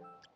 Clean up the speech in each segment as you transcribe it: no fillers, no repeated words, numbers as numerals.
Okay.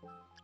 you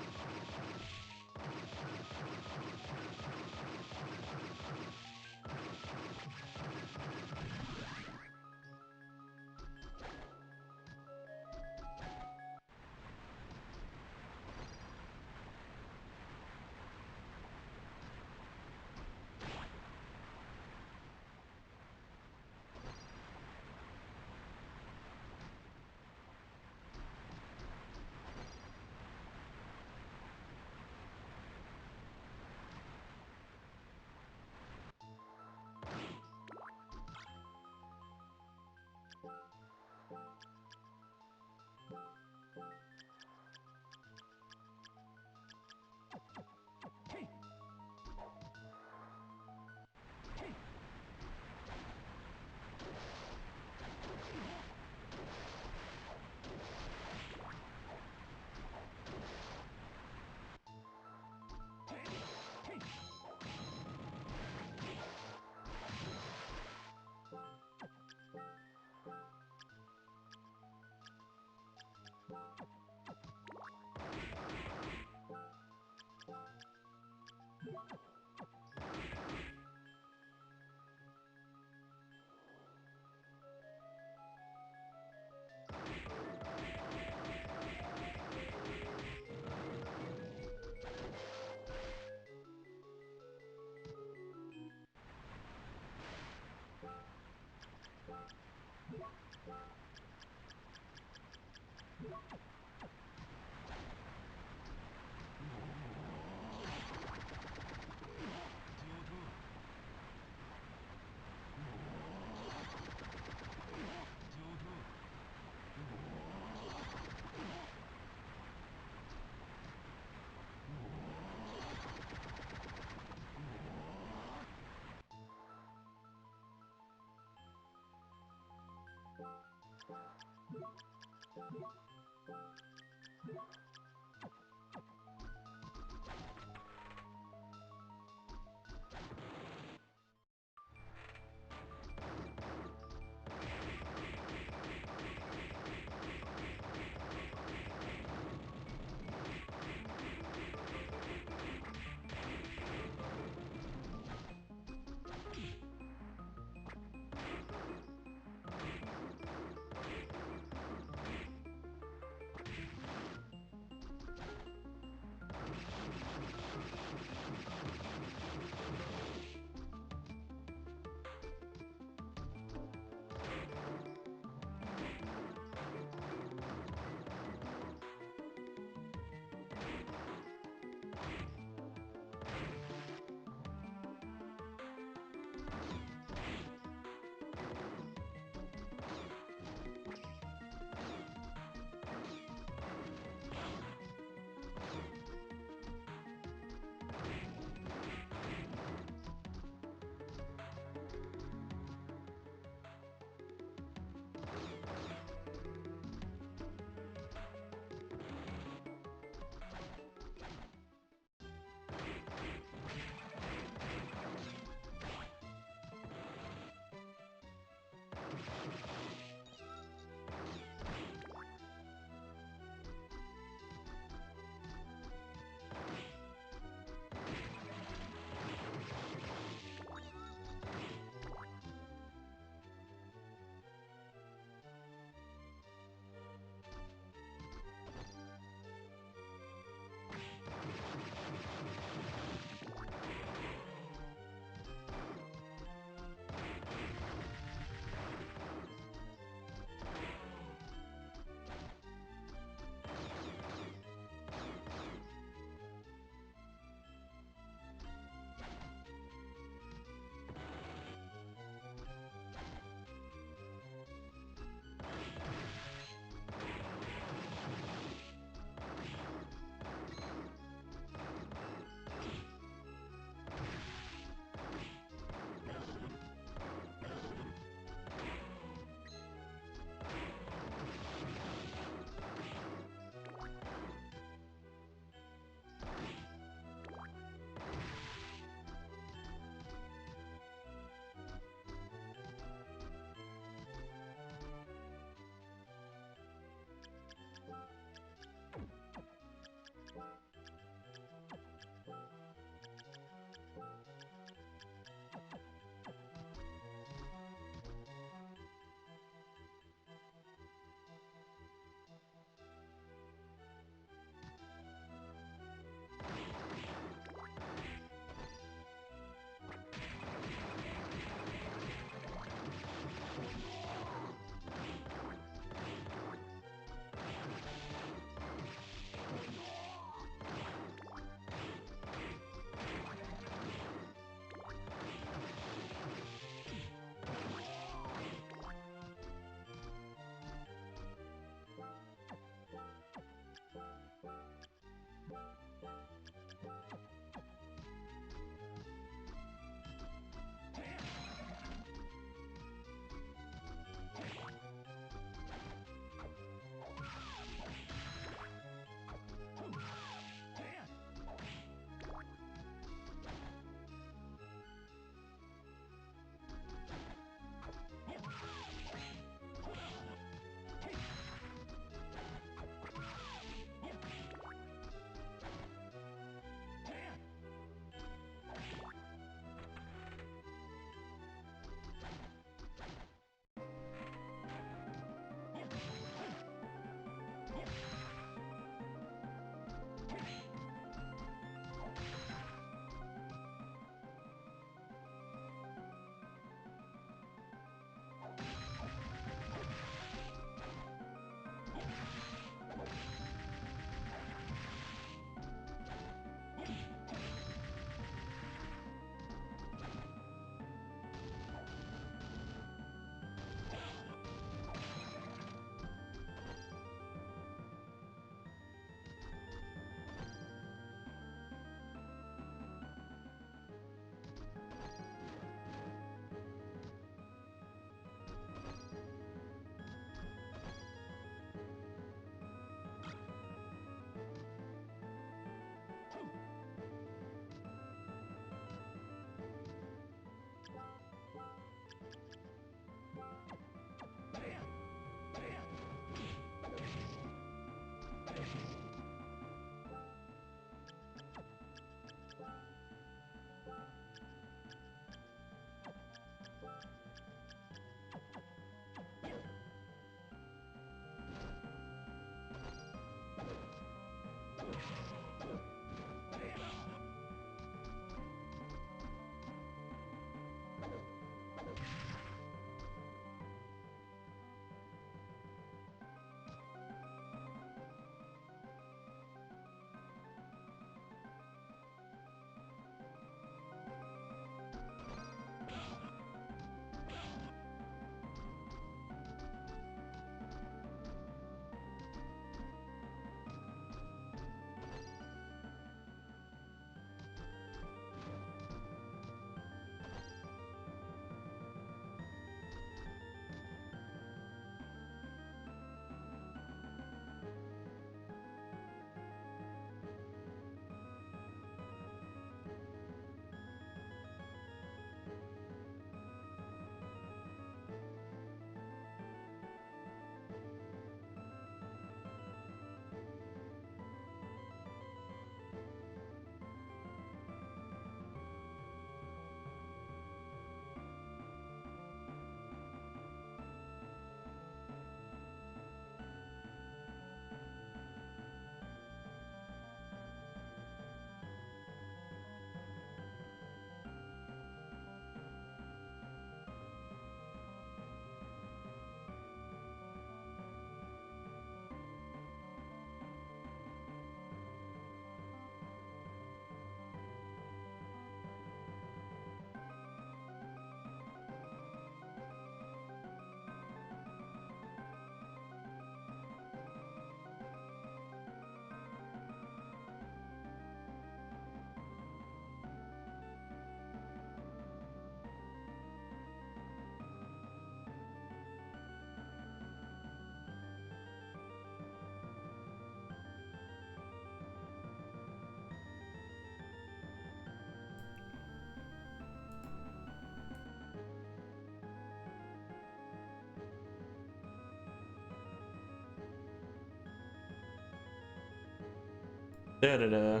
Da da da.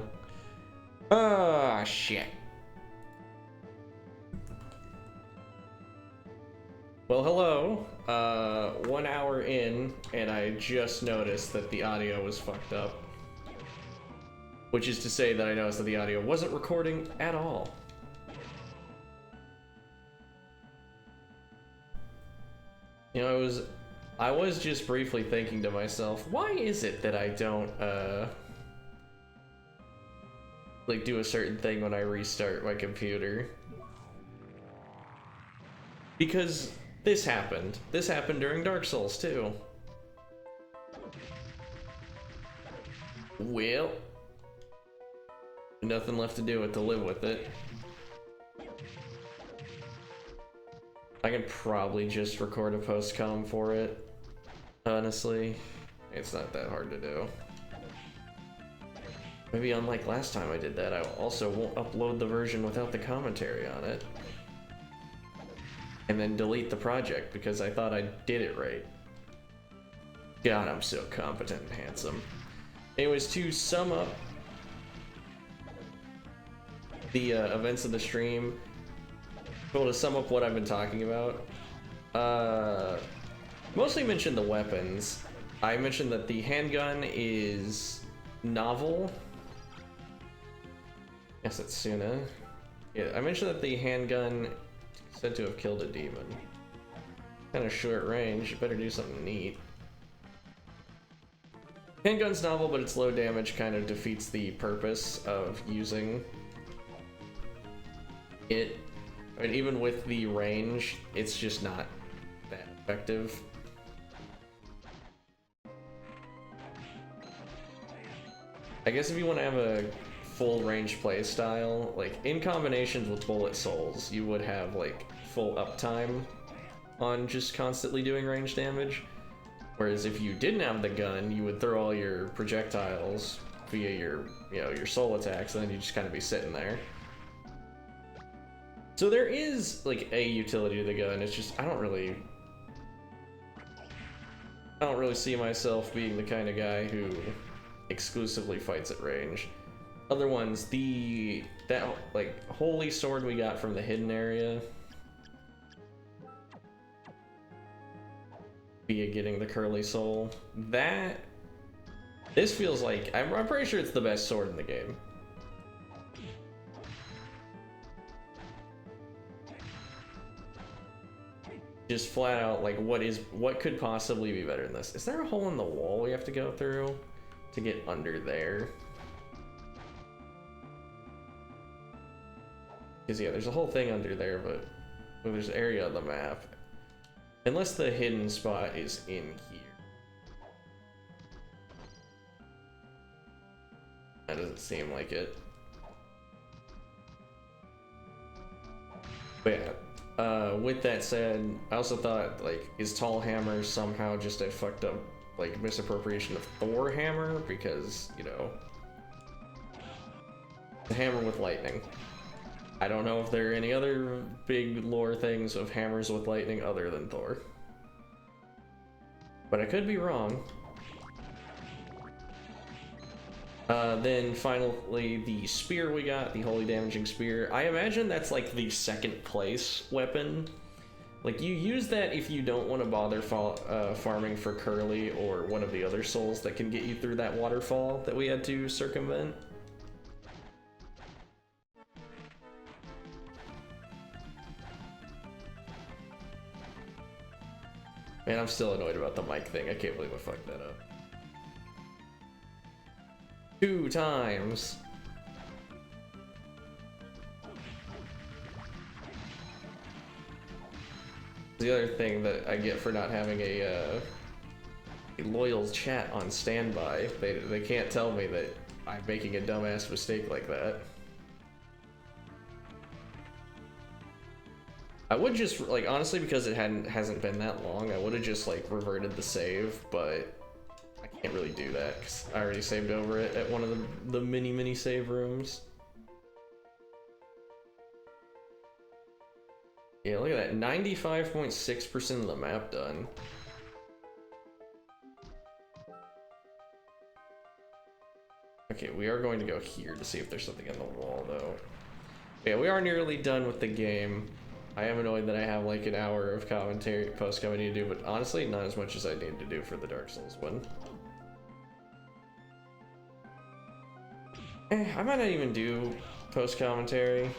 Ah, shit. Well, hello. 1 hour in, and I just noticed that the audio was fucked up. Which is to say that I noticed that the audio wasn't recording at all. You know, I was just briefly thinking to myself, why is it that I don't, like, do a certain thing when I restart my computer? Because this happened. This happened during Dark Souls, too. Well, nothing left to do but to live with it. I can probably just record a post-com for it. Honestly, it's not that hard to do. Maybe unlike last time I did that, I also won't upload the version without the commentary on it. And then delete the project because I thought I did it right. God, I'm so competent and handsome. Anyways, to sum up the events of the stream, well, to sum up what I've been talking about, mostly mentioned the weapons. I mentioned that the handgun is novel. Yes, it's Suna. Yeah, I mentioned that the handgun is said to have killed a demon. Kind of short range, you better do something neat. Handgun's novel, but its low damage kind of defeats the purpose of using it. And even with the range, it's just not that effective. I guess if you want to have a full range play style, like in combinations with bullet souls, you would have like full uptime on just constantly doing range damage. Whereas if you didn't have the gun, you would throw all your projectiles via your, your soul attacks, and then you just kind of be sitting there. So there is like a utility to the gun. It's just I don't really see myself being the kind of guy who exclusively fights at range. Other ones, that like holy sword we got from the hidden area via getting the curly soul. This feels like I'm pretty sure it's the best sword in the game. Just flat out, like, what could possibly be better than this? Is there a hole in the wall we have to go through to get under there? Because yeah, there's a whole thing under there, but there's an area on the map. Unless the hidden spot is in here. That doesn't seem like it. But yeah. With that said, I also thought, like, is Tall Hammer somehow just a fucked up, like, misappropriation of Thor Hammer? Because, the hammer with lightning. I don't know if there are any other big lore things of hammers with lightning other than Thor. But I could be wrong. Then finally, the spear we got, the Holy Damaging Spear. I imagine that's like the second place weapon. Like, you use that if you don't want to bother farming for Curly or one of the other souls that can get you through that waterfall that we had to circumvent. Man, I'm still annoyed about the mic thing. I can't believe I fucked that up. 2 times. The other thing that I get for not having a loyal chat on standby, they can't tell me that I'm making a dumbass mistake like that. I would just, like, honestly, because it hasn't been that long, I would have just, like, reverted the save, but I can't really do that because I already saved over it at one of the mini save rooms. Yeah, look at that, 95.6% of the map done. Okay, we are going to go here to see if there's something in the wall, though. Yeah, we are nearly done with the game. I am annoyed that I have like an hour of commentary, post-commentary to do, but honestly, not as much as I need to do for the Dark Souls one. I might not even do post-commentary.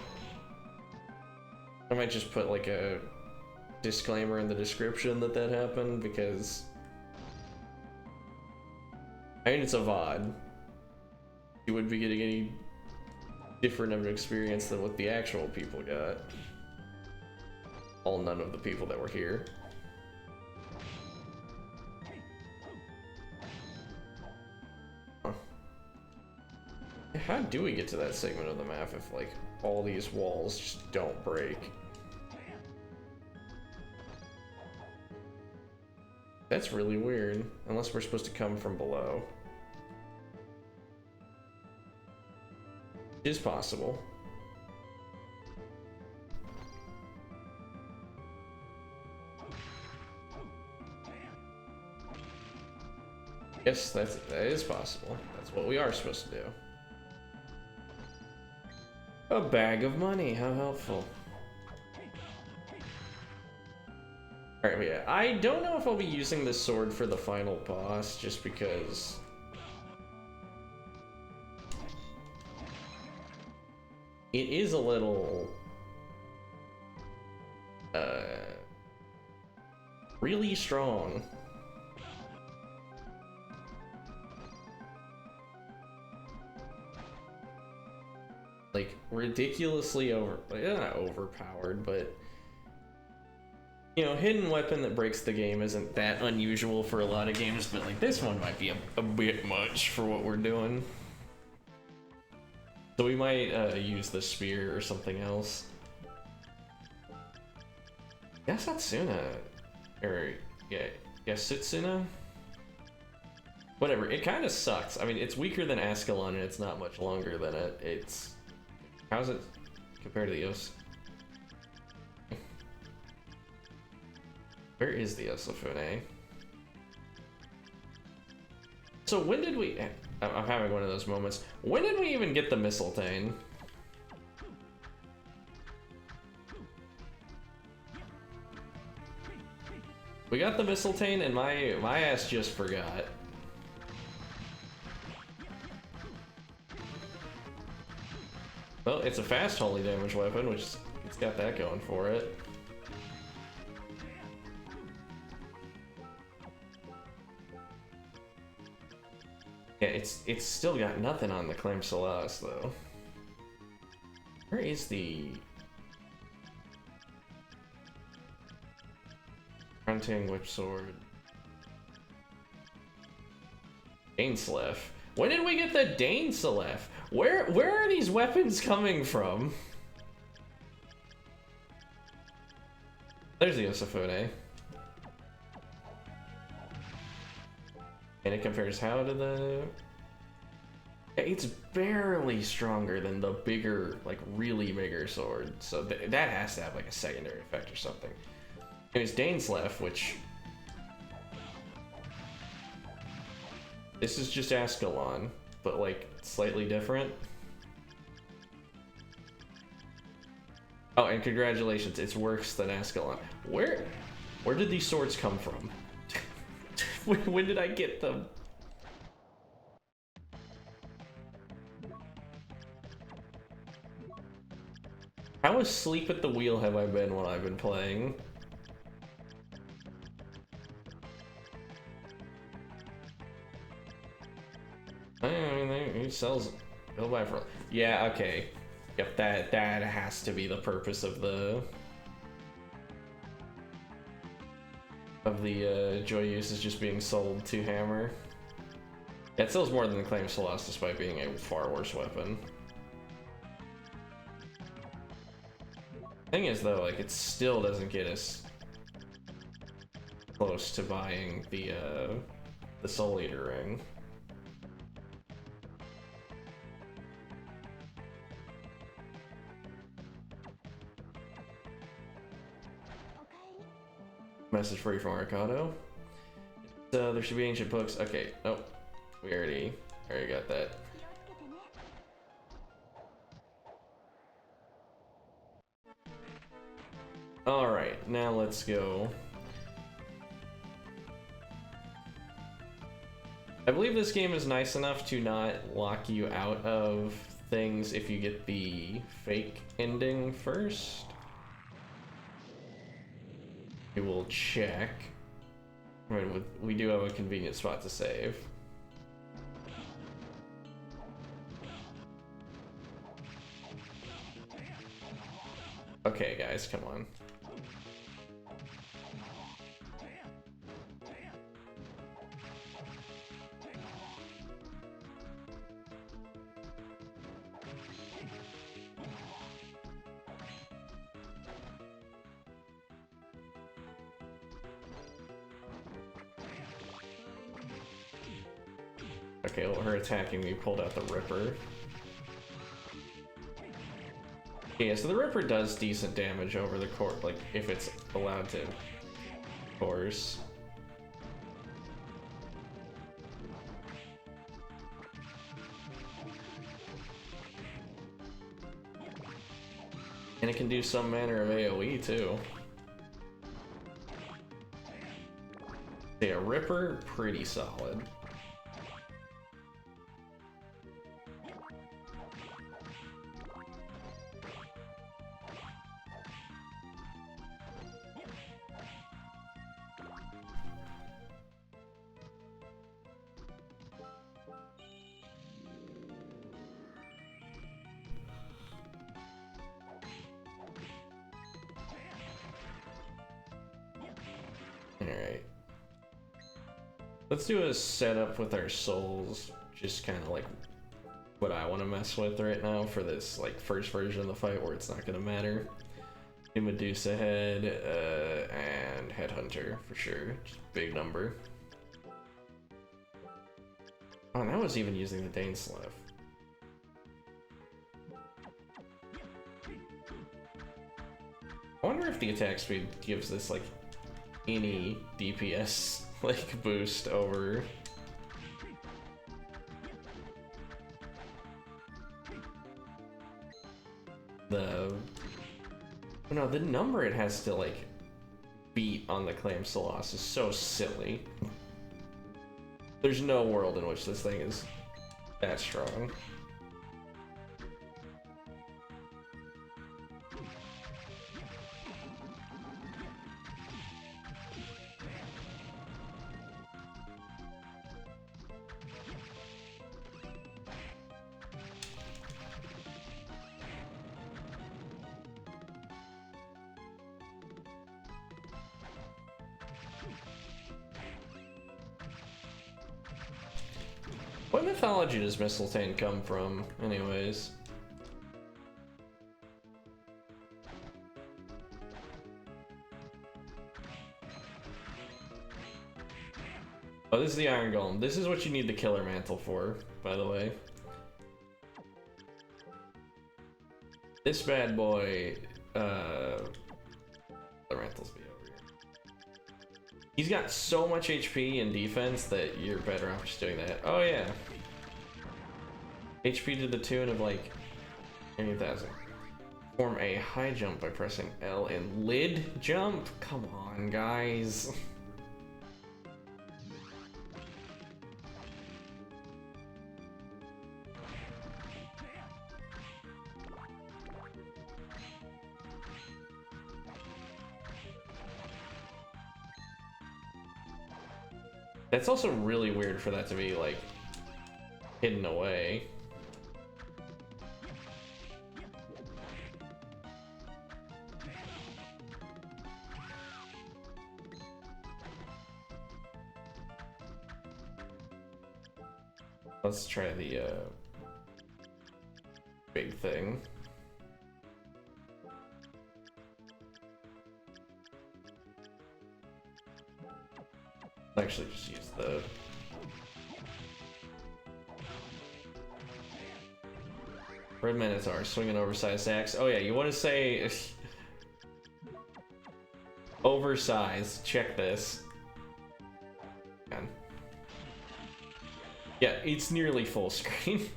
I might just put like a disclaimer in the description that happened, because I mean, it's a VOD. You wouldn't be getting any different of an experience than what the actual people got. All none of the people that were here. Huh. How do we get to that segment of the map if like all these walls just don't break? That's really weird, unless we're supposed to come from below. It is possible. Yes, that is possible. That's what we are supposed to do. A bag of money, how helpful. Alright, yeah, I don't know if I'll be using this sword for the final boss, just because it is a little really strong. Like ridiculously not overpowered, but you know, hidden weapon that breaks the game isn't that unusual for a lot of games, but like this one might be a bit much for what we're doing. So we might use the spear or something else. Yasatsuna, or yeah, Yasutsuna? Whatever, it kind of sucks. I mean, it's weaker than Ascalon and it's not much longer than it. It's... How's it compared to the Os? Where is the Osofune? So when did we... I'm having one of those moments. When did we even get the Mistletoe? We got the Mistletoe and my ass just forgot. Well, it's a fast holy damage weapon, which it's got that going for it. Yeah, it's still got nothing on the Claim Celeste though. Where is the Grunting Whip Sword? Daneslef. When did we get the Daneslef? Where are these weapons coming from? There's the Osofune. And it compares how to the... It's barely stronger than the bigger, like really bigger sword. So that has to have like a secondary effect or something. Anyways, Daneslef, which... This is just Ascalon, but like slightly different. Oh, and congratulations, it's worse than Ascalon. Where did these swords come from? When did I get them? How asleep at the wheel have I been when I've been playing? I mean, he sells. He'll buy for. Yeah, okay. Yep, that has to be the purpose of the joy use is just being sold to Hammer. Yeah, it sells more than the Claim Celeste, despite being a far worse weapon. Thing is, though, like it still doesn't get us close to buying the Soul Eater ring. Message for you from Arcado. There should be ancient books. Okay. Oh, we already got that. Alright, now let's go. I believe this game is nice enough to not lock you out of things if you get the fake ending first. We will check. Right, we do have a convenient spot to save. Okay, guys, come on. Okay, well, her attacking me pulled out the Ripper. Yeah, so the Ripper does decent damage over the course, like, if it's allowed to, of course. And it can do some manner of AoE, too. Yeah, Ripper, pretty solid. Alright. Let's do a setup with our souls, just kind of like what I want to mess with right now for this like first version of the fight where it's not going to matter. Do Medusa Head and Headhunter for sure, just big number. Oh, and I was even using the Dane Slev. I wonder if the attack speed gives this like any DPS like boost over the no, the number it has to like beat on the Claim Solas is so silly. There's no world in which this thing is that strong. What mythology does Mistletoe come from, anyways? Oh, this is the Iron Golem. This is what you need the Killer Mantle for, by the way. This bad boy, Killer Mantle's be over here. He's got so much HP and defense that you're better off just doing that. Oh yeah. HP to the tune of like 80,000. Form a high jump by pressing L and lid jump? Come on, guys. That's also really weird for that to be like hidden away. Let's try the big thing. Actually just use the Red Minotaur swinging oversized axe. Oh yeah, you want to say oversized. Check this. Man. Yeah, it's nearly full screen.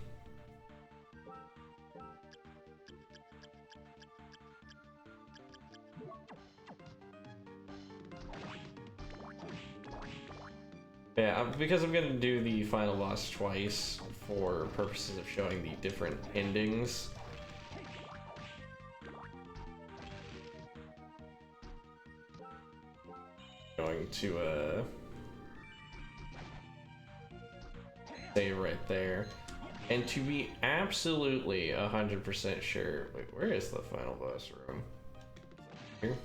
Yeah, because I'm gonna do the final boss twice for purposes of showing the different endings. Going to stay right there. And to be absolutely 100% sure, wait, where is the final boss room? Here?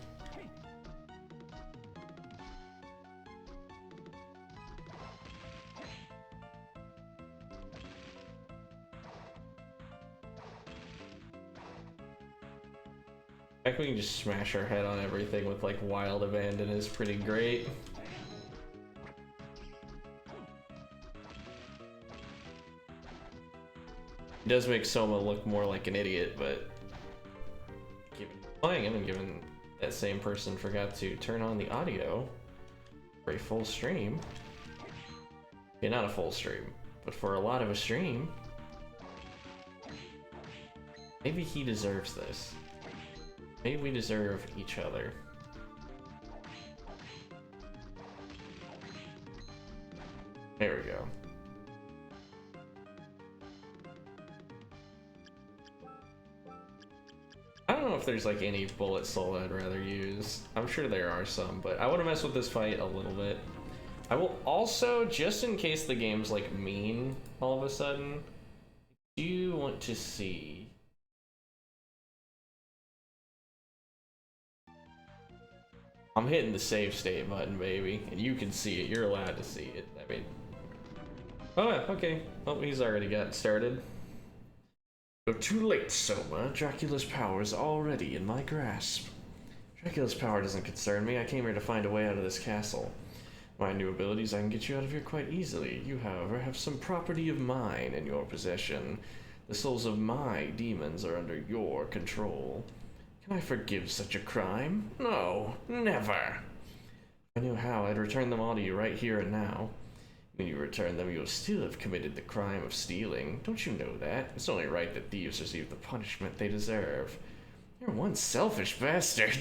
I think we can just smash our head on everything with like wild abandon is pretty great. It does make Soma look more like an idiot, but given playing him and given that same person forgot to turn on the audio for a full stream. Okay, not a full stream, but for a lot of a stream. Maybe he deserves this. Maybe we deserve each other. There we go. I don't know if there's like any bullet soul I'd rather use. I'm sure there are some, but I want to mess with this fight a little bit. I will also, just in case the game's like mean all of a sudden, do you want to see? I'm hitting the save state button, baby, and you can see it. You're allowed to see it. I mean, oh, okay. Oh, he's already got started. You're too late, Soma. Dracula's power is already in my grasp. Dracula's power doesn't concern me. I came here to find a way out of this castle. My new abilities, I can get you out of here quite easily. You, however, have some property of mine in your possession. The souls of my demons are under your control. Can I forgive such a crime? No, never. If I knew how, I'd return them all to you right here and now. When you return them, you'll still have committed the crime of stealing. Don't you know that? It's only right that thieves receive the punishment they deserve. You're one selfish bastard.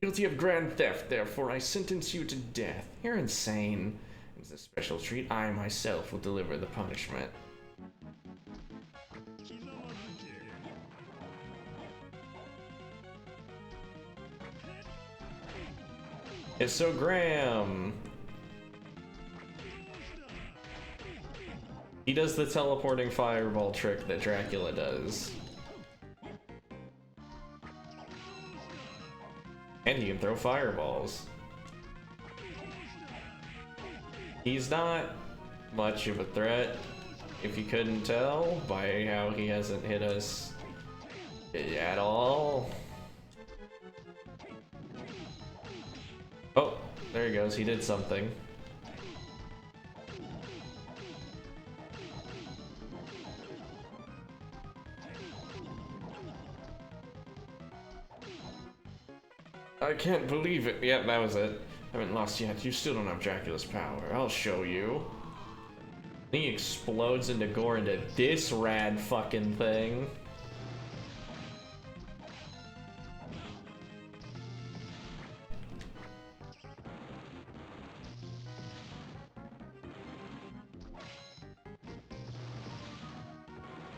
Guilty of grand theft, therefore I sentence you to death. You're insane. As a special treat, I myself will deliver the punishment. It's so Graham. He does the teleporting fireball trick that Dracula does. And he can throw fireballs. He's not much of a threat, if you couldn't tell, by how he hasn't hit us at all. Oh, there he goes. He did something. I can't believe it. Yep, that was it. Haven't lost yet. You still don't have Dracula's power. I'll show you. He explodes into gore into this rad fucking thing.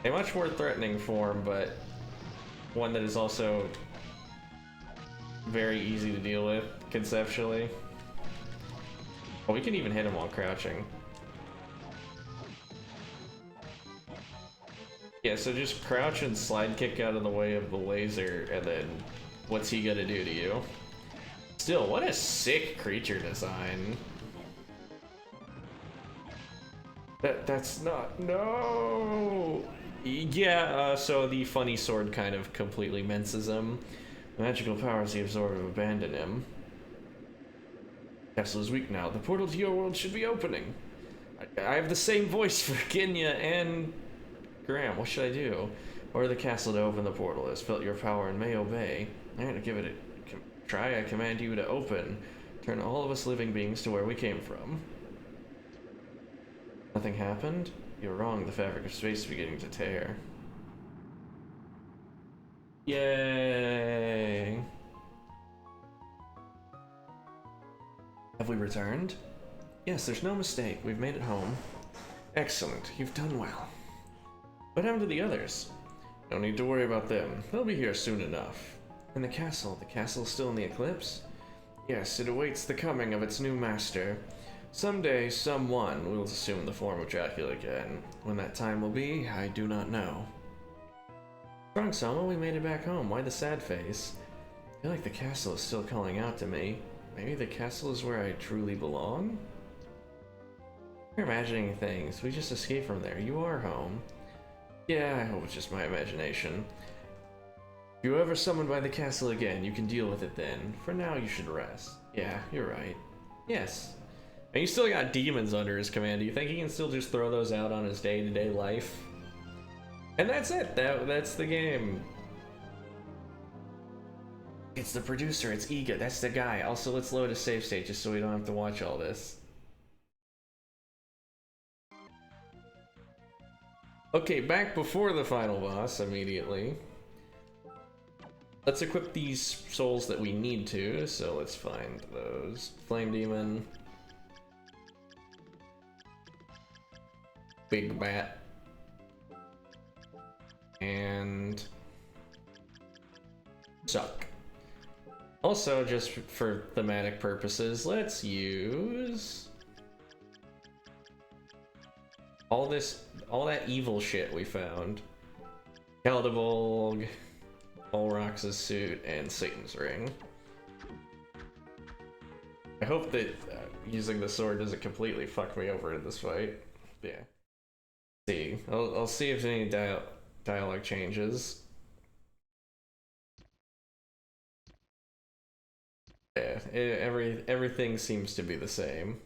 A much more threatening form, but one that is also very easy to deal with, conceptually. Oh, we can even hit him while crouching. Yeah, so just crouch and slide kick out of the way of the laser, and then what's he gonna do to you? Still, what a sick creature design. That's not... No! Yeah, so the funny sword kind of completely minces him. The magical powers he absorbed have abandoned him. Castle is weak now. The portal to your world should be opening. I have the same voice for Ginya and Graham. What should I do? Order the castle to open the portal. It has felt your power and may obey. Alright, I'll give it a try. I command you to open. Turn all of us living beings to where we came from. Nothing happened? You're wrong. The fabric of space is beginning to tear. Yay! Have we returned? Yes, there's no mistake. We've made it home. Excellent. You've done well. What happened to the others? No need to worry about them. They'll be here soon enough. And the castle? The castle's still in the eclipse? Yes, it awaits the coming of its new master. Someday, someone will assume the form of Dracula again. When that time will be, I do not know. Wrong, Selma, we made it back home. Why the sad face? I feel like the castle is still calling out to me. Maybe the castle is where I truly belong? You're imagining things. We just escaped from there. You are home. Yeah, I hope it's just my imagination. If you're ever summoned by the castle again, you can deal with it then. For now, you should rest. Yeah, you're right. Yes. And he's still got demons under his command. Do you think he can still just throw those out on his day-to-day life? And that's it. That's the game. It's the producer. It's Iga. That's the guy. Also, let's load a save state just so we don't have to watch all this. Okay, back before the final boss immediately. Let's equip these souls that we need to, so let's find those. Flame Demon. Big Bat. And... Suck. Also, just for thematic purposes, let's use... all that evil shit we found. Keldevolg, Olrox's suit, and Satan's ring. I hope that using the sword doesn't completely fuck me over in this fight. Yeah. See, I'll see if any dialogue changes. Yeah, everything seems to be the same.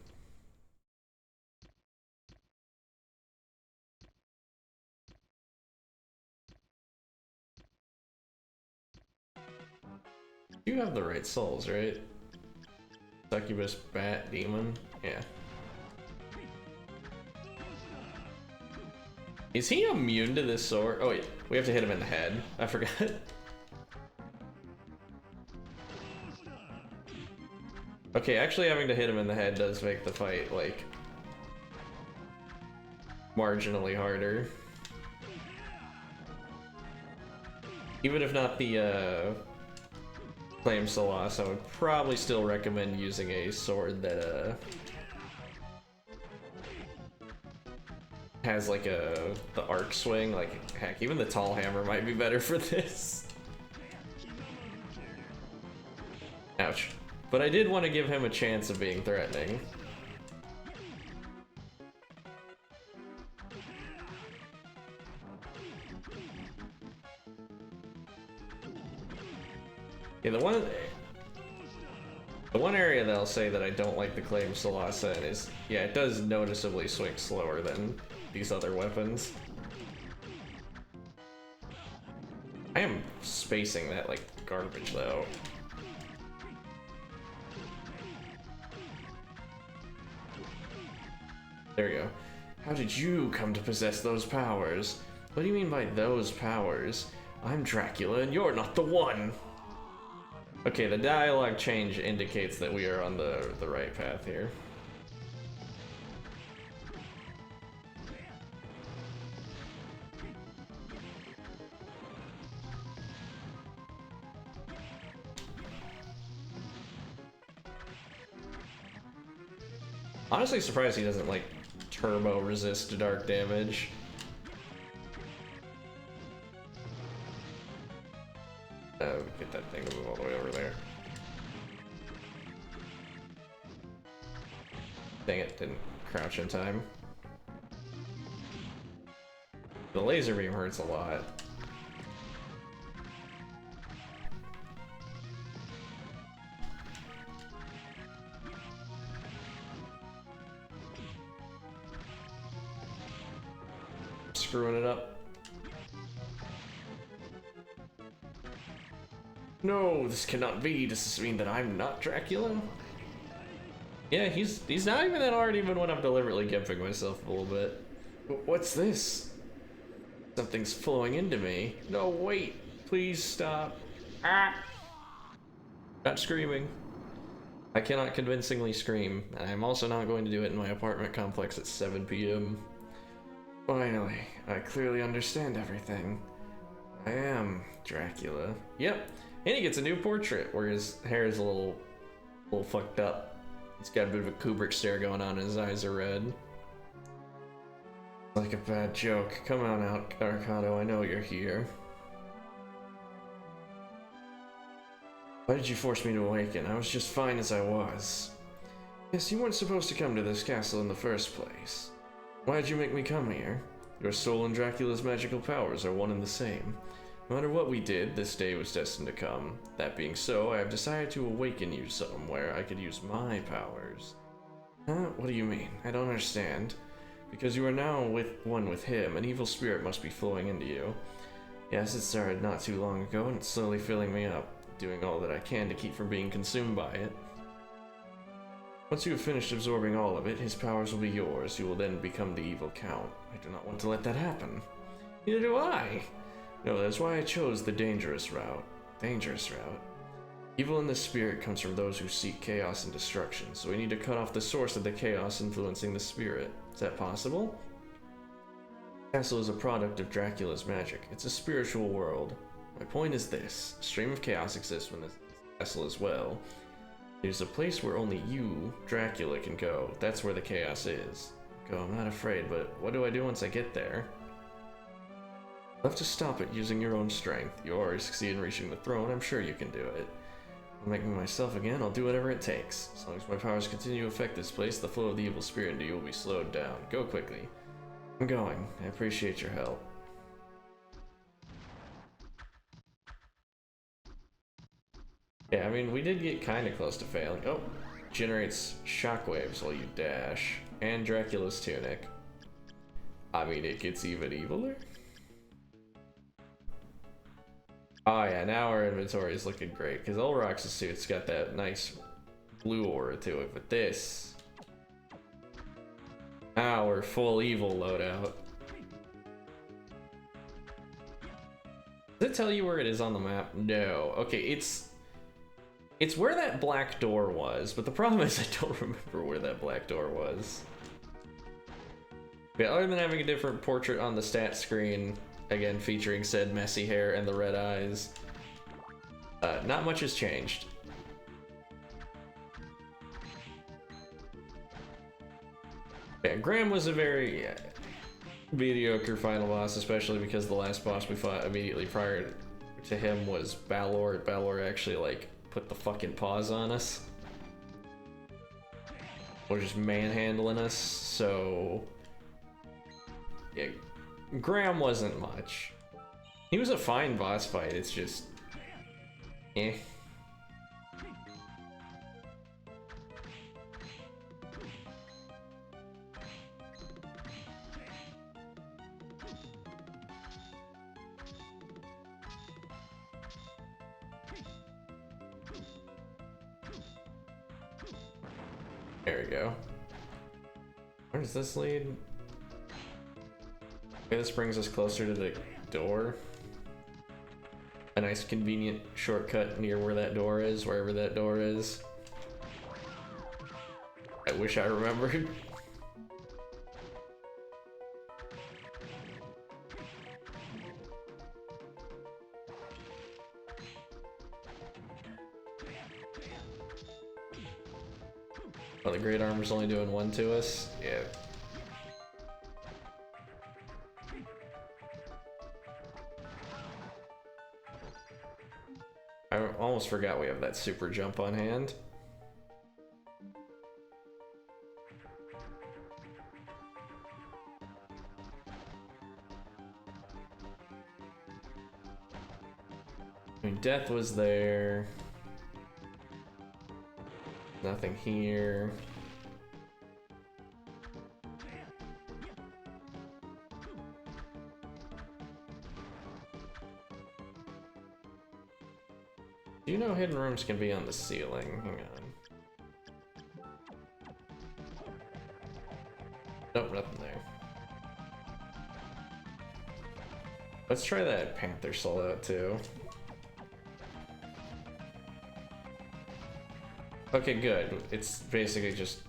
You have the right souls, right? Succubus, Bat, Demon? Yeah. Is he immune to this sword? Oh wait, we have to hit him in the head. I forgot. Okay, actually having to hit him in the head does make the fight, like, marginally harder. Even if not the, Flame Solas, I would probably still recommend using a sword that, has like the arc swing. Like, heck, even the tall hammer might be better for this. Ouch. But I did want to give him a chance of being threatening. Yeah, the one area that I'll say that I don't like the Claim Solasa in is, yeah, it does noticeably swing slower than these other weapons. I am spacing that like garbage though. There we go. How did you come to possess those powers? What do you mean by those powers? I'm Dracula and you're not the one! Okay, the dialogue change indicates that we are on the right path here. Honestly surprised he doesn't, like, turbo resist dark damage. Get that thing to move all the way over there. Dang it, didn't crouch in time. The laser beam hurts a lot. Screwing it up. No, this cannot be. Does this mean that I'm not Dracula? Yeah, he's not even that hard even when I'm deliberately gimping myself a little bit. What's this? Something's flowing into me. No, wait. Please stop. Ah! Not screaming. I cannot convincingly scream, and I'm also not going to do it in my apartment complex at 7 p.m. Finally, I clearly understand everything. I am Dracula. Yep, and he gets a new portrait where his hair is a little fucked up. He's got a bit of a Kubrick stare going on, and his eyes are red. Like a bad joke. Come on out, Arcado, I know you're here. Why did you force me to awaken? I was just fine as I was. Yes, you weren't supposed to come to this castle in the first place. Why did you make me come here? Your soul and Dracula's magical powers are one and the same. No matter what we did, this day was destined to come. That being so, I have decided to awaken you somewhere I could use my powers. Huh? What do you mean? I don't understand. Because you are now one with him, an evil spirit must be flowing into you. Yes, it started not too long ago, and it's slowly filling me up, doing all that I can to keep from being consumed by it. Once you have finished absorbing all of it, his powers will be yours. You will then become the evil count. I do not want to let that happen. Neither do I! No, that's why I chose the dangerous route. Dangerous route? Evil in the spirit comes from those who seek chaos and destruction, so we need to cut off the source of the chaos influencing the spirit. Is that possible? The castle is a product of Dracula's magic. It's a spiritual world. My point is this. A stream of chaos exists within this castle as well. There's a place where only you, Dracula, can go. That's where the chaos is. Go, I'm not afraid, but what do I do once I get there? You'll have to stop it using your own strength. You already succeed in reaching the throne, I'm sure you can do it. I'll make me myself again, I'll do whatever it takes. As long as my powers continue to affect this place, the flow of the evil spirit into you will be slowed down. Go quickly. I'm going. I appreciate your help. Yeah, I mean, we did get kind of close to failing. Oh, generates shockwaves while you dash. And Dracula's tunic. I mean, it gets even eviler. Oh yeah, now our inventory is looking great, because Ulrox's suit's got that nice blue aura to it, but this... Now we're full evil loadout. Does it tell you where it is on the map? No. Okay, it's where that black door was, but the problem is I don't remember where that black door was. Yeah, other than having a different portrait on the stat screen, again featuring said messy hair and the red eyes, not much has changed. Yeah, Graham was a very mediocre final boss, especially because the last boss we fought immediately prior to him was Balor. Balor actually, like, put the fucking paws on us. Or just manhandling us, so... Yeah, Graham wasn't much. He was a fine boss fight, it's just... eh. There we go. Where does this lead? Okay, this brings us closer to the door. A nice convenient shortcut near where that door is, wherever that door is. I wish I remembered. Oh, the great armor's only doing one to us? Yeah. I almost forgot we have that super jump on hand. I mean, death was there. Nothing here. Do you know hidden rooms can be on the ceiling? Hang on. Nope, nothing there. Let's try that Panther soul out too. Okay, good. It's basically just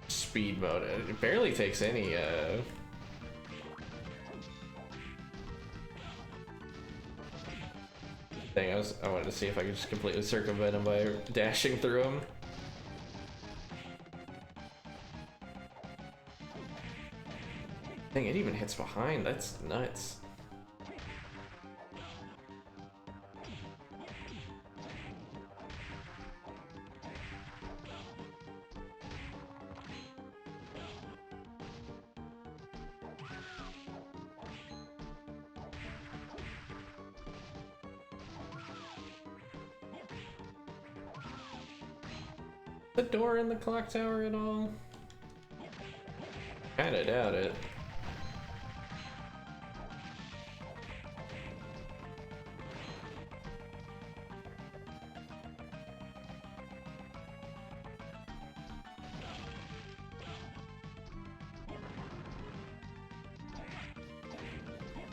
speed mode. It barely takes any, thing. I wanted to see if I could just completely circumvent him by dashing through him. Dang, it even hits behind. That's nuts. The door in the clock tower at all? Kinda doubt it.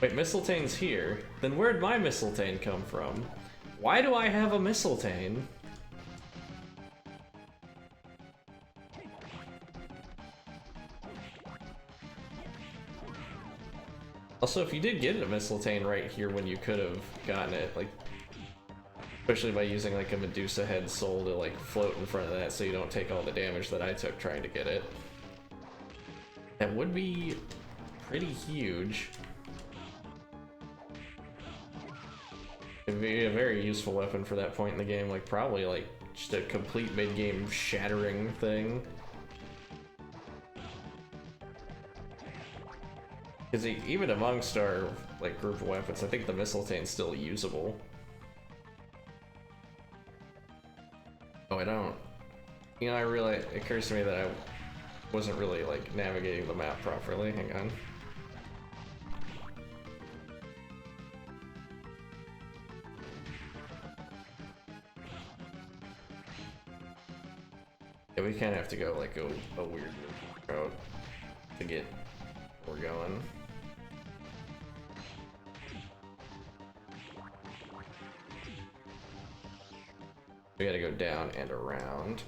Wait, Mistletane's here? Then where'd my Mistletane come from? Why do I have a Mistletane? Also, if you did get a Mistletane right here when you could have gotten it, like, especially by using like a Medusa head soul to like float in front of that so you don't take all the damage that I took trying to get it. That would be pretty huge. It'd be a very useful weapon for that point in the game, like probably like just a complete mid-game shattering thing. Because even amongst our like group of weapons, I think the Mistletane's still usable. Oh, I don't. You know, it occurs to me that I wasn't really like navigating the map properly. Hang on. Yeah, we kind of have to go like a weird route to get where we're going. We gotta go down and around.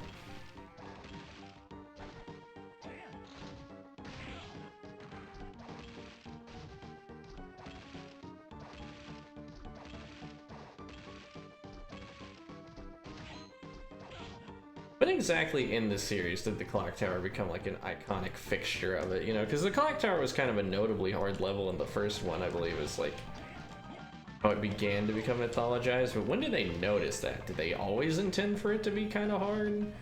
When exactly in this series did the clock tower become like an iconic fixture of it, you know? Because the clock tower was kind of a notably hard level in the first one, I believe, is like how it began to become mythologized. But when did they notice that? Did they always intend for it to be kind of hard?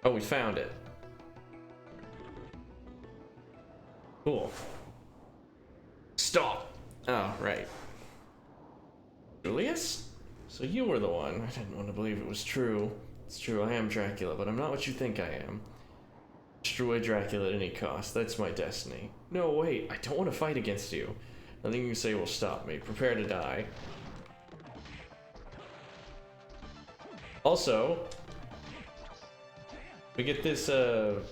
Oh, we found it. Cool. Stop! Oh, right. Julius? So you were the one. I didn't want to believe it was true. It's true, I am Dracula, but I'm not what you think I am. Destroy Dracula at any cost. That's my destiny. No, wait. I don't want to fight against you. Nothing you say will stop me. Prepare to die. Also, we get this, oh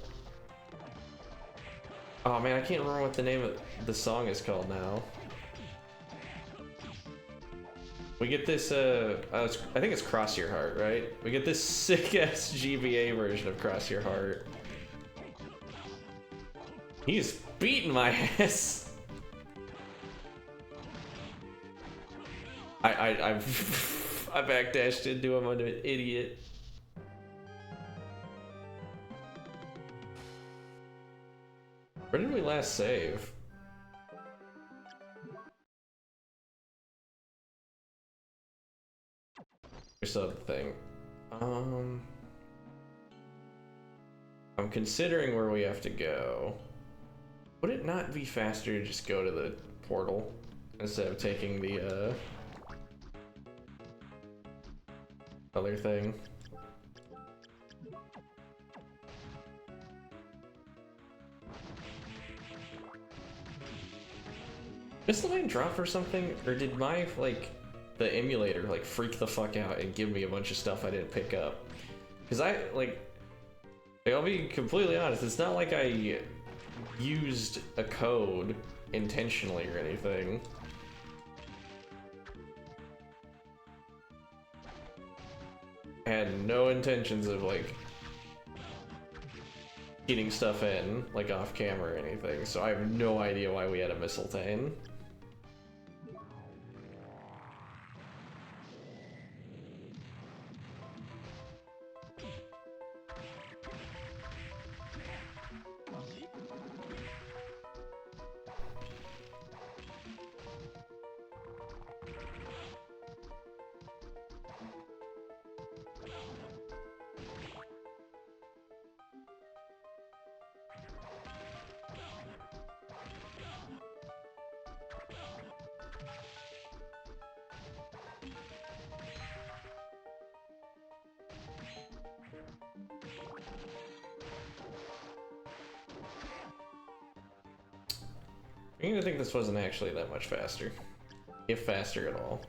man, I can't remember what the name of the song is called now. We get this, I think it's Cross Your Heart, right? We get this sick-ass GBA version of Cross Your Heart. He's beating my ass. I backdashed into him. I'm an idiot. Where did we last save? Here's the other thing. I'm considering where we have to go. Would it not be faster to just go to the portal instead of taking the other thing? Missile Lane drop or something? Or did my, like, the emulator, like, freak the fuck out and give me a bunch of stuff I didn't pick up? Because I'll be completely honest, it's not like I used a code intentionally or anything. I had no intentions of, like, getting stuff in, like, off camera or anything, so I have no idea why we had a Mistletoe. I think this wasn't actually that much faster. If faster at all.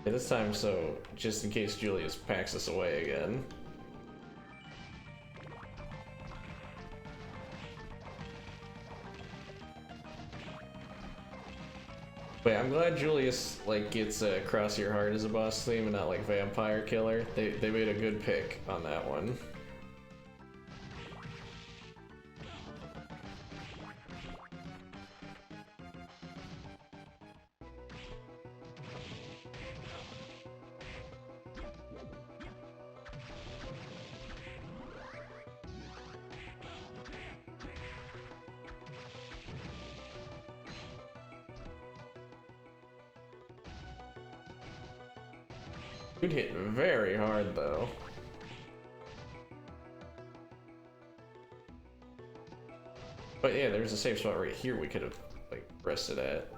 Yeah, this time, so just in case Julius packs us away again. Wait, I'm glad Julius, like, gets Cross Your Heart as a boss theme and not, like, Vampire Killer. They made a good pick on that one. Dude hit very hard, though. But yeah, there's a safe spot right here we could have, like, rested at.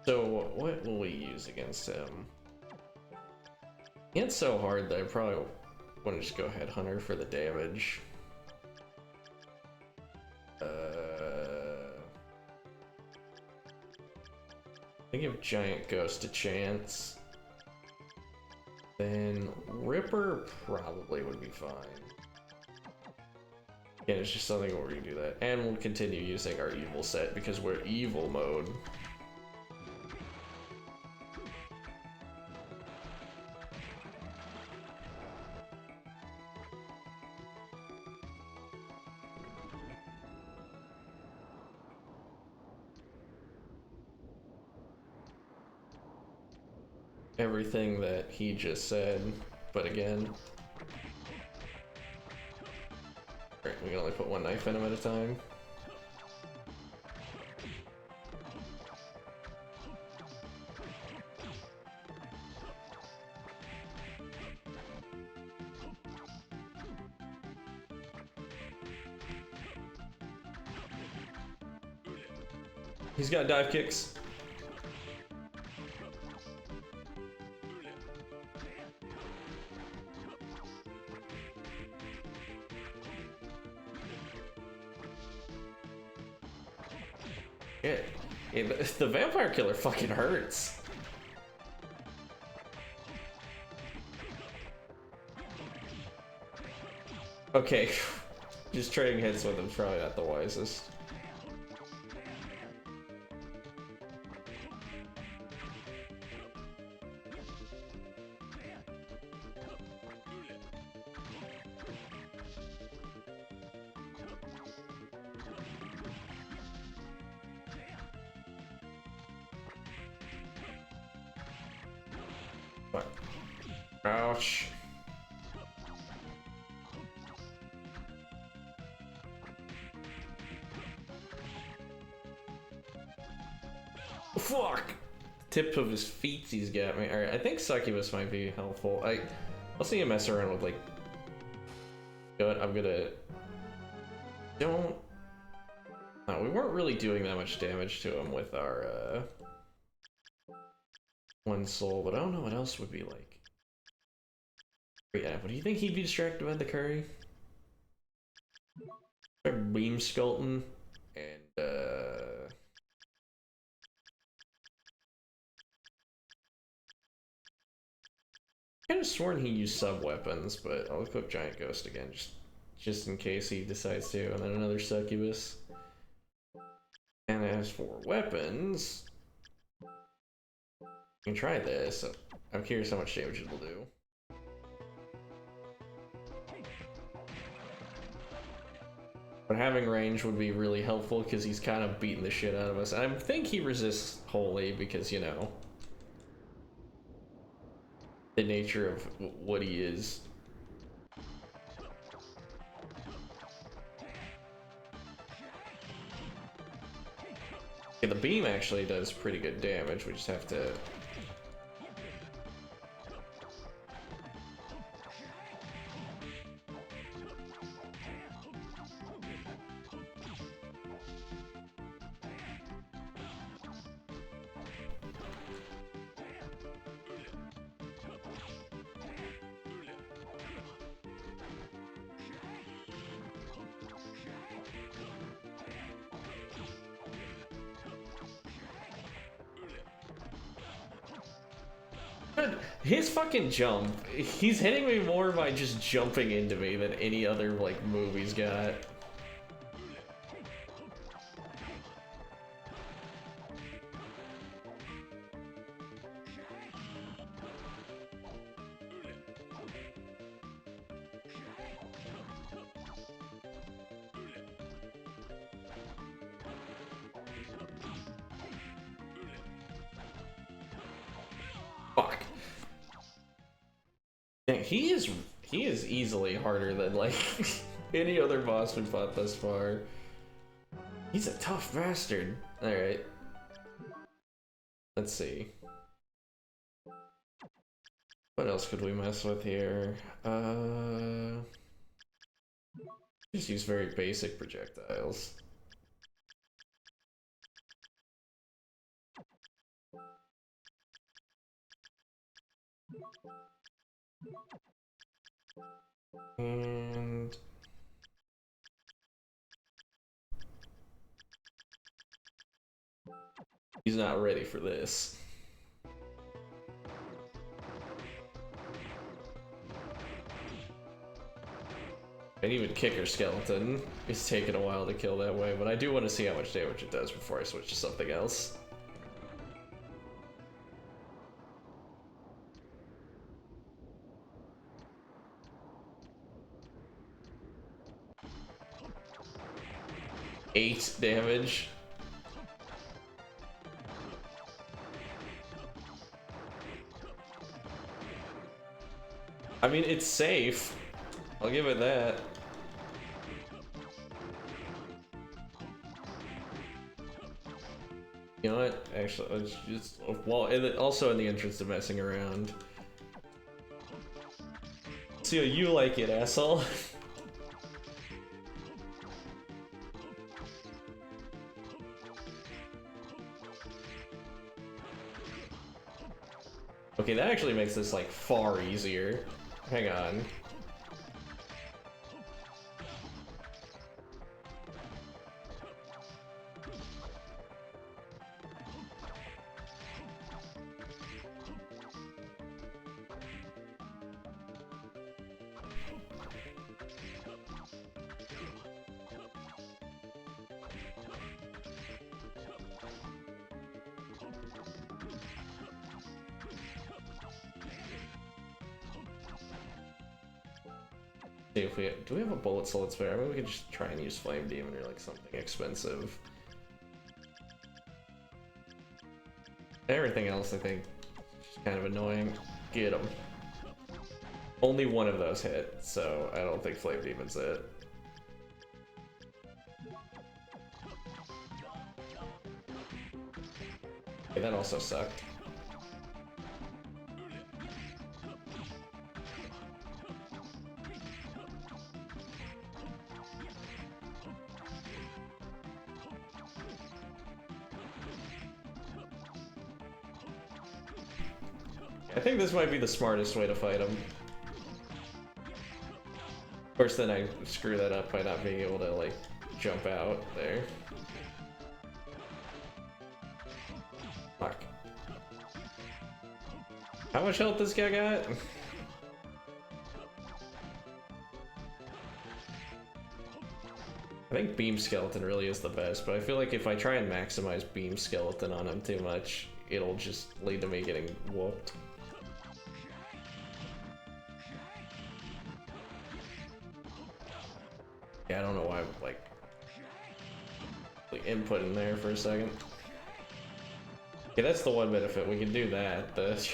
So, what will we use against him? It's so hard that I probably want to just go Headhunter for the damage. I give Giant Ghost a chance. Then Ripper probably would be fine. Yeah, it's just something where we can do that. And we'll continue using our evil set because we're evil mode. Everything that he just said, but again. Alright, we can only put one knife in him at a time. He's got dive kicks. Yeah, the Vampire Killer fucking hurts. Okay, just trading hits with him is probably not the wisest. Ouch. Fuck! Tip of his feet he's got me. Alright, I think Succubus might be helpful. I'll see him mess around with like. You know what? I'm gonna. Don't. No, we weren't really doing that much damage to him with our one soul, but I don't know what else would be like. Yeah, but do you think he'd be distracted by the curry? Or beam Skulton and I could have sworn he used sub weapons, but I'll equip Giant Ghost again just in case he decides to, and then another succubus. And as for weapons, you can try this. I'm curious how much damage it will do. But having range would be really helpful because he's kind of beating the shit out of us. And I think he resists wholly because, you know, the nature of what he is. Yeah, the beam actually does pretty good damage. We just have to... His fucking jump, he's hitting me more by just jumping into me than any other, like, move he's got. Fuck. Dang, he is easily harder than like any other boss we fought thus far. He's a tough bastard. Alright. Let's see. What else could we mess with here? Just use very basic projectiles. And he's not ready for this. And even Kicker Skeleton is taking a while to kill that way, but I do want to see how much damage it does before I switch to something else. Eight damage. I mean, it's safe. I'll give it that. You know what? Actually, let's just... Well, also in the interest of messing around. See how you like it, asshole. Okay, that actually makes this, like, far easier. Hang on. See if we do we have a bullet soul that's spare? Maybe we could just try and use Flame Demon or like something expensive. Everything else I think is kind of annoying. Get him. Only one of those hit, so I don't think Flame Demon's it. Okay, that also sucked. I think this might be the smartest way to fight him. Of course, then I screw that up by not being able to, like, jump out there. Fuck. How much health this guy got? I think Beam Skeleton really is the best, but I feel like if I try and maximize Beam Skeleton on him too much, it'll just lead to me getting whooped. Yeah, I don't know why I like input in there for a second. Okay, that's the one benefit. We can do that. The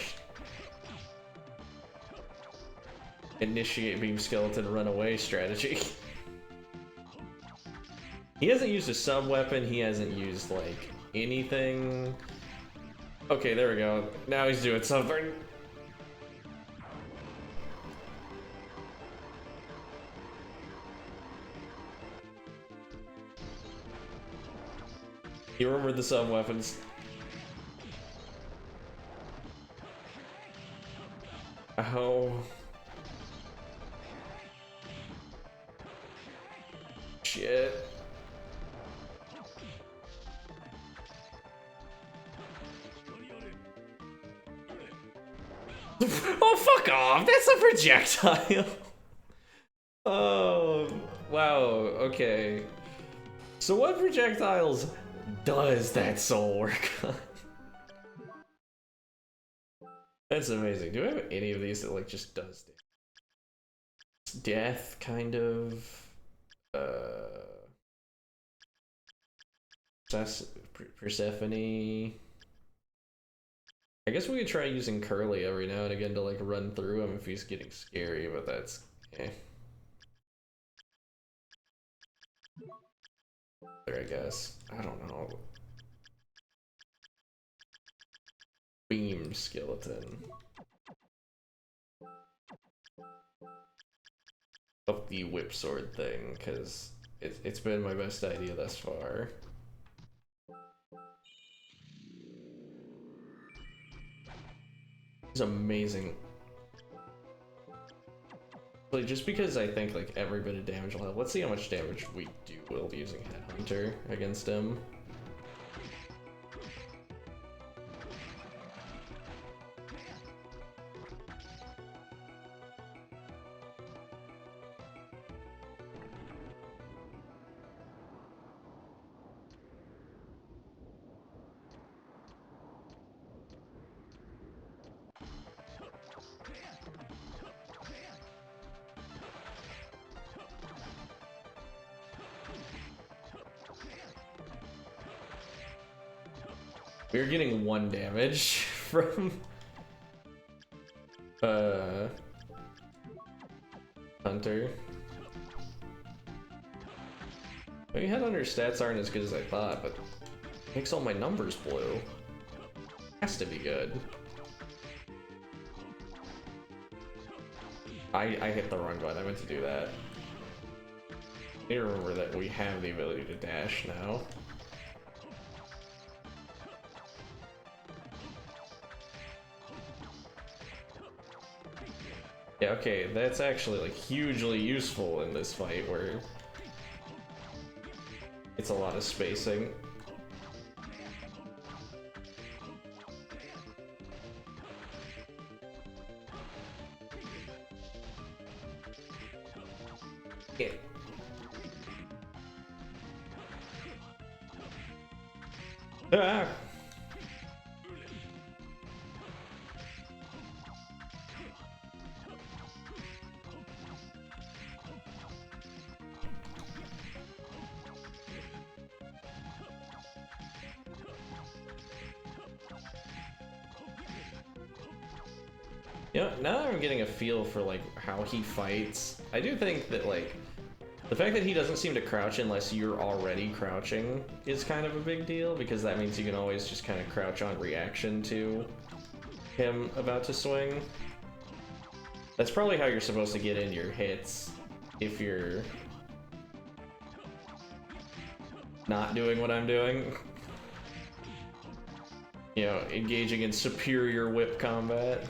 initiate Beam Skeleton run away strategy. He hasn't used a sub-weapon, he hasn't used, like, anything. Okay, there we go. Now he's doing something. You remember the sub-weapons. Oh. Shit. Oh, fuck off! That's a projectile! Oh, wow, okay. So what projectiles does that soul work on? That's amazing. Do I have any of these that, like, just does death, kind of? Persephone... I guess we could try using Curly every now and again to, like, run through him if he's getting scary, but that's... eh. There, I guess. I don't know. Beam Skeleton. Up the whip sword thing, because it's been my best idea thus far. It's amazing. Like, just because I think, like, every bit of damage will help. Let's see how much damage we do while using Headhunter against him. We're getting 1 damage from Hunter. Maybe Headhunter stats aren't as good as I thought, but makes all my numbers blue. Has to be good. I hit the wrong button. I meant to do that. I need to remember that we have the ability to dash now. Yeah, okay, that's actually, like, hugely useful in this fight where it's a lot of spacing. Yeah. Ah! You know, now that I'm getting a feel for, like, how he fights, I do think that, like, the fact that he doesn't seem to crouch unless you're already crouching is kind of a big deal, because that means you can always just kind of crouch on reaction to him about to swing. That's probably how you're supposed to get in your hits if you're not doing what I'm doing. You know, engaging in superior whip combat.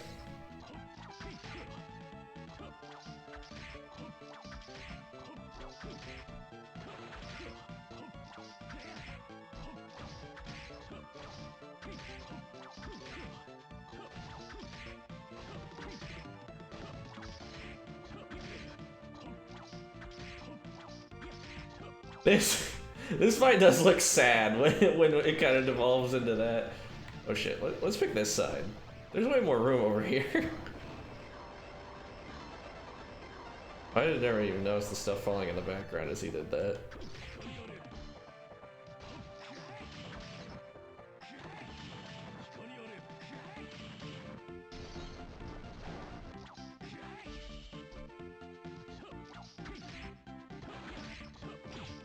This fight does look sad when it kind of devolves into that. Oh shit, let's pick this side. There's way more room over here. I did never even notice the stuff falling in the background as he did that.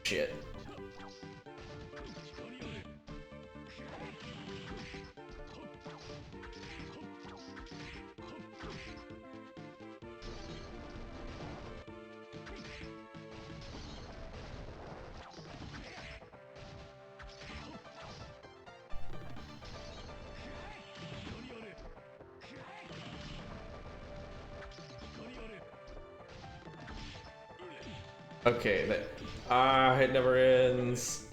Shit. Okay, it never ends.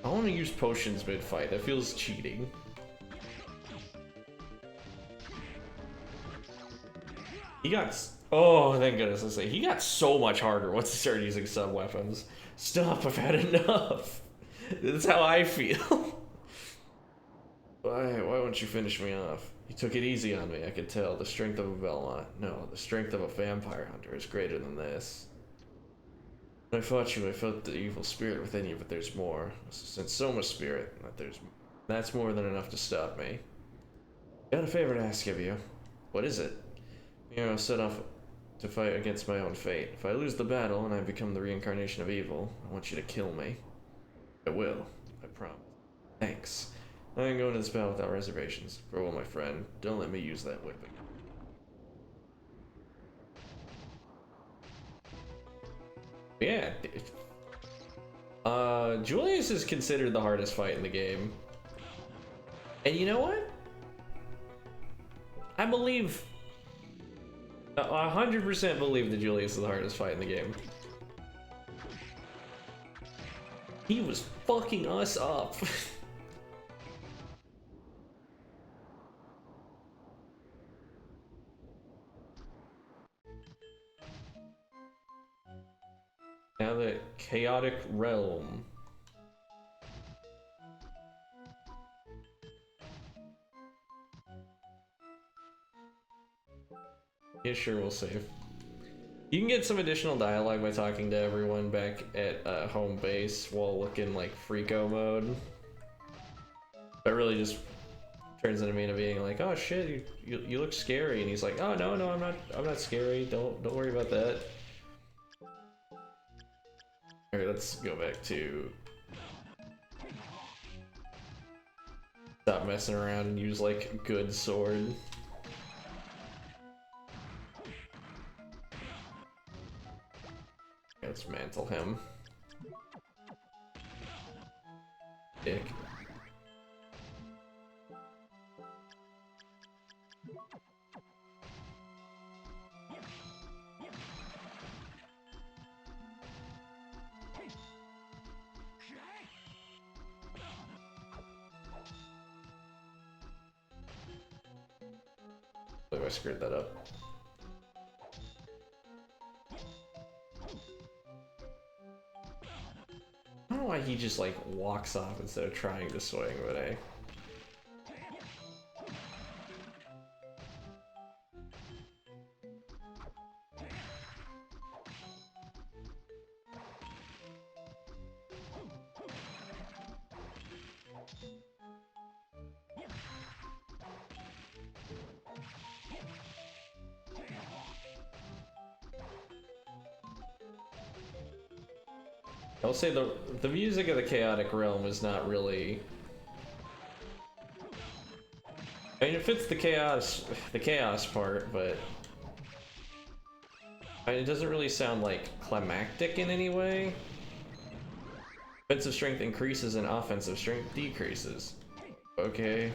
I want to use potions mid-fight. That feels cheating. He got... Oh, thank goodness. I say he got so much harder once he started using sub-weapons. Stop, I've had enough. That's how I feel. Why won't you finish me off? You took it easy on me, I could tell. The strength of a Belmont. No, the strength of a vampire hunter is greater than this. When I fought you, I felt the evil spirit within you, but there's more. Since so much spirit, that's more than enough to stop me. Got a favor to ask of you. What is it? I set off to fight against my own fate. If I lose the battle and I become the reincarnation of evil, I want you to kill me. I will. I promise. Thanks. I can go into this battle without reservations. Farewell, my friend. Don't let me use that whipping. Yeah. Julius is considered the hardest fight in the game. And you know what? I believe... 100% believe that Julius is the hardest fight in the game. He was fucking us up. Now the chaotic realm. Yeah, sure, we'll save. You can get some additional dialogue by talking to everyone back at home base while looking like Freako mode. That really just turns into me being like, oh shit, you look scary, and he's like, oh no, I'm not scary. Don't worry about that. Alright, let's go back to stop messing around and use like good sword. Let's mantle him. Dick. I believe I screwed that up. I don't know why he just like walks off instead of trying to swing, but hey. I'll say the music of the Chaotic Realm is not really... I mean, it fits the chaos part, but... I mean, it doesn't really sound like climactic in any way. Defensive strength increases and offensive strength decreases. Okay.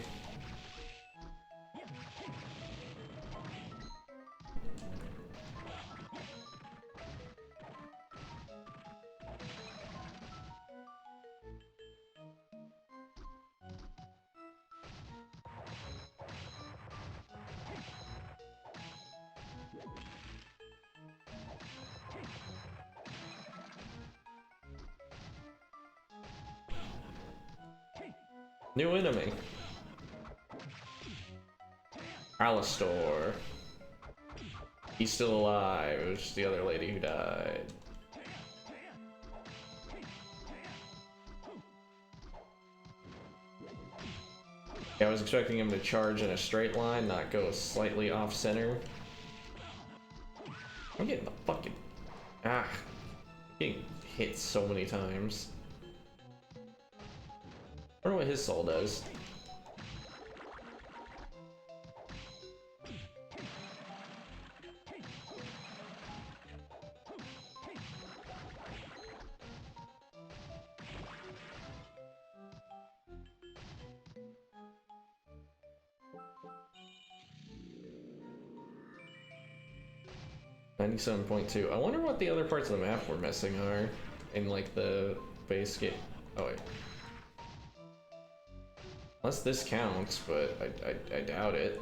New enemy. Alistor. He's still alive. It was just the other lady who died. Yeah, I was expecting him to charge in a straight line, not go slightly off center. I'm getting the fucking... Ah. I'm getting hit so many times. I wonder what his soul does. $97.2. I wonder what the other parts of the map we're missing are in like the base game. Oh wait. Unless this counts, but I doubt it.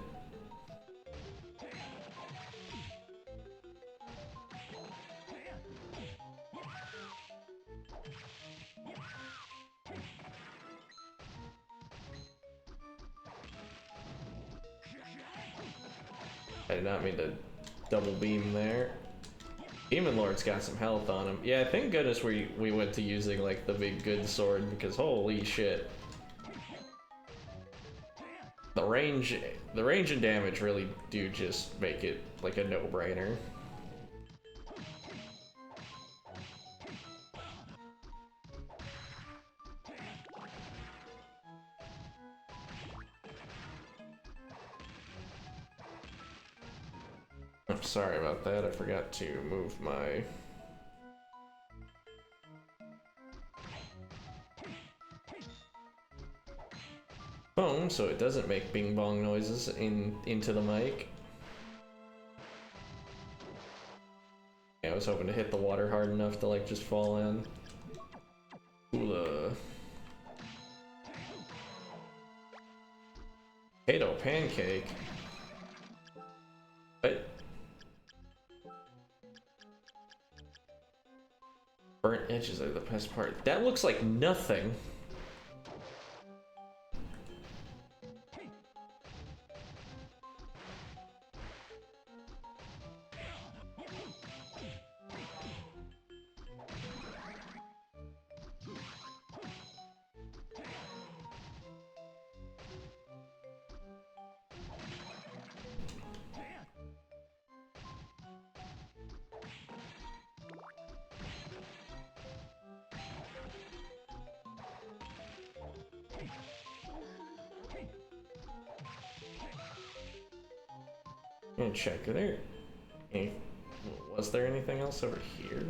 I did not mean to double beam there. Demon Lord's got some health on him. Yeah, thank goodness we went to using like the big good sword, because holy shit. The range and damage really do just make it like a no-brainer. I'm sorry about that, I forgot to move my... phone so it doesn't make bing bong noises into the mic. Yeah, I was hoping to hit the water hard enough to like just fall in. Ooh, potato pancake. What? Burnt edges are the best part. That looks like nothing. I'm gonna check. Was there anything else over here?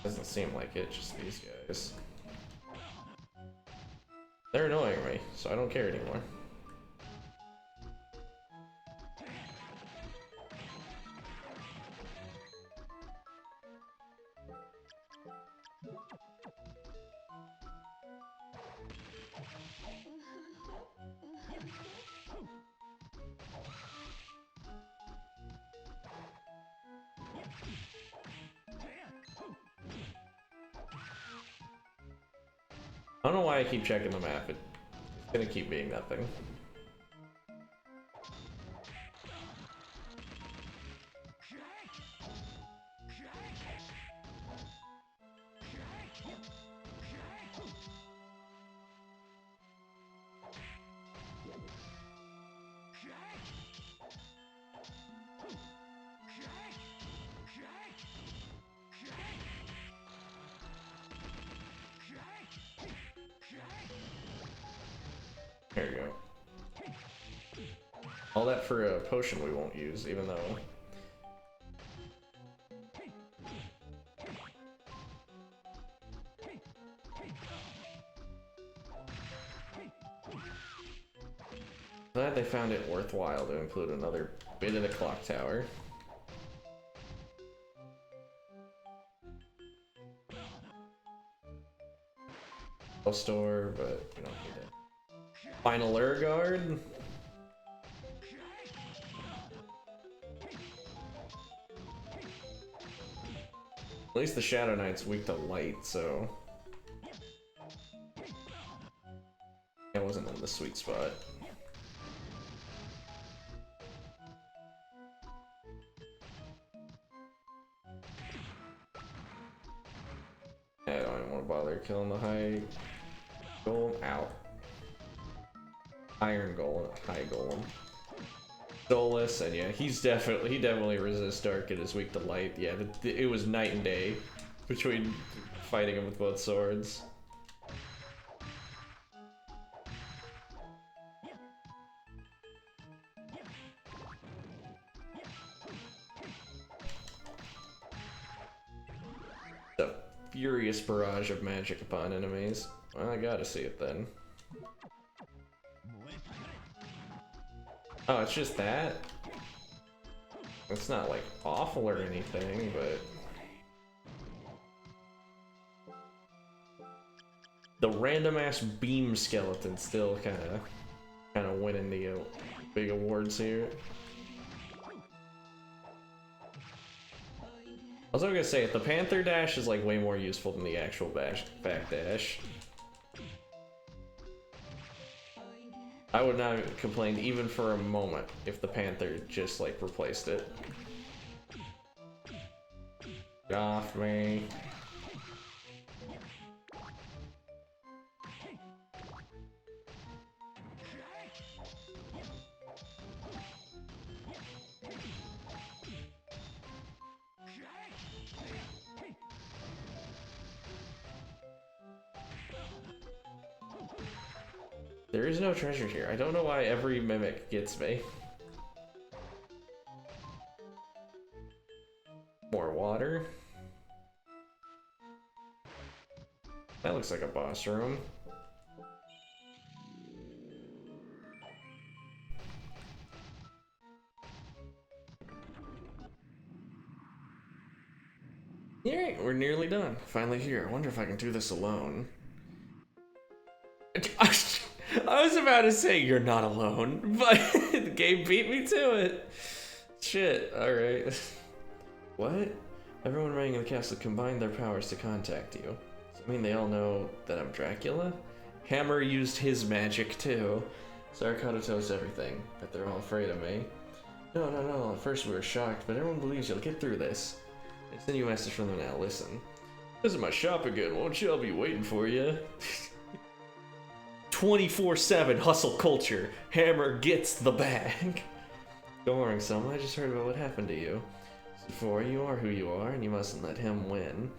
Doesn't seem like it, just these guys. They're annoying me, so I don't care anymore. I don't know why I keep checking the map. It's gonna keep being nothing. There you go. All that for a potion we won't use, even though... Glad they found it worthwhile to include another bit of the clock tower. Store, but we don't need it. Final Urguard. At least the Shadow Knight's weak to light, so I wasn't in the sweet spot. I don't even want to bother killing the high golem. Ow. Iron golem, high golem. Solus, and yeah, he definitely resists dark and is weak to light. Yeah, it was night and day between fighting him with both swords. The furious barrage of magic upon enemies. Well, I gotta see it then. Oh, it's just that? It's not like awful or anything, but the random ass beam skeleton still kinda winning the big awards here. I was gonna say, the Panther Dash is like way more useful than the actual back dash. I would not have complained even for a moment if the Panther just like replaced it. Get off me. There is no treasure here. I don't know why every mimic gets me. More water. That looks like a boss room. Alright, we're nearly done. Finally here. I wonder if I can do this alone. I was about to say you're not alone, but the game beat me to it. Shit, alright. What? Everyone remaining in the castle combined their powers to contact you. Does that mean they all know that I'm Dracula? Hammer used his magic too. Sarakato knows everything, but they're all afraid of me. No. At first we were shocked, but everyone believes you'll get through this. I send you a message from them now, listen. Visit my shop again, won't you? I'll be waiting for you. 24/7 hustle culture. Hammer gets the bag. Don't worry, Selma. I just heard about what happened to you. Before you are who you are, and you mustn't let him win.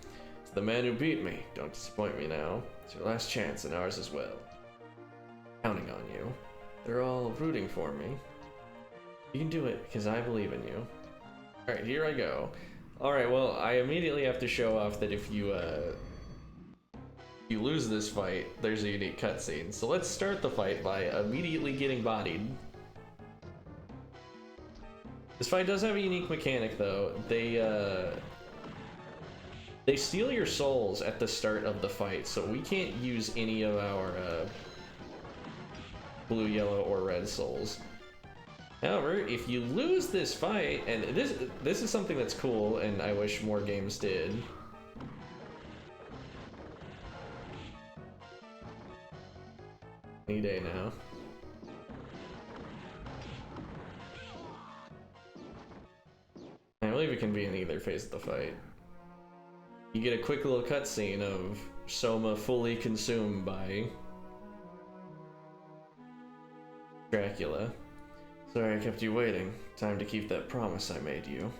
It's the man who beat me. Don't disappoint me now. It's your last chance, and ours as well. Counting on you. They're all rooting for me. You can do it, because I believe in you. Alright, here I go. Alright, well, I immediately have to show off that if you lose this fight, there's a unique cutscene. So let's start the fight by immediately getting bodied. This fight does have a unique mechanic though. They steal your souls at the start of the fight, so we can't use any of our blue, yellow, or red souls. However, if you lose this fight, and this is something that's cool and I wish more games did. Any day now. I believe it can be in either phase of the fight. You get a quick little cutscene of Soma fully consumed by Dracula. Sorry I kept you waiting. Time to keep that promise I made you.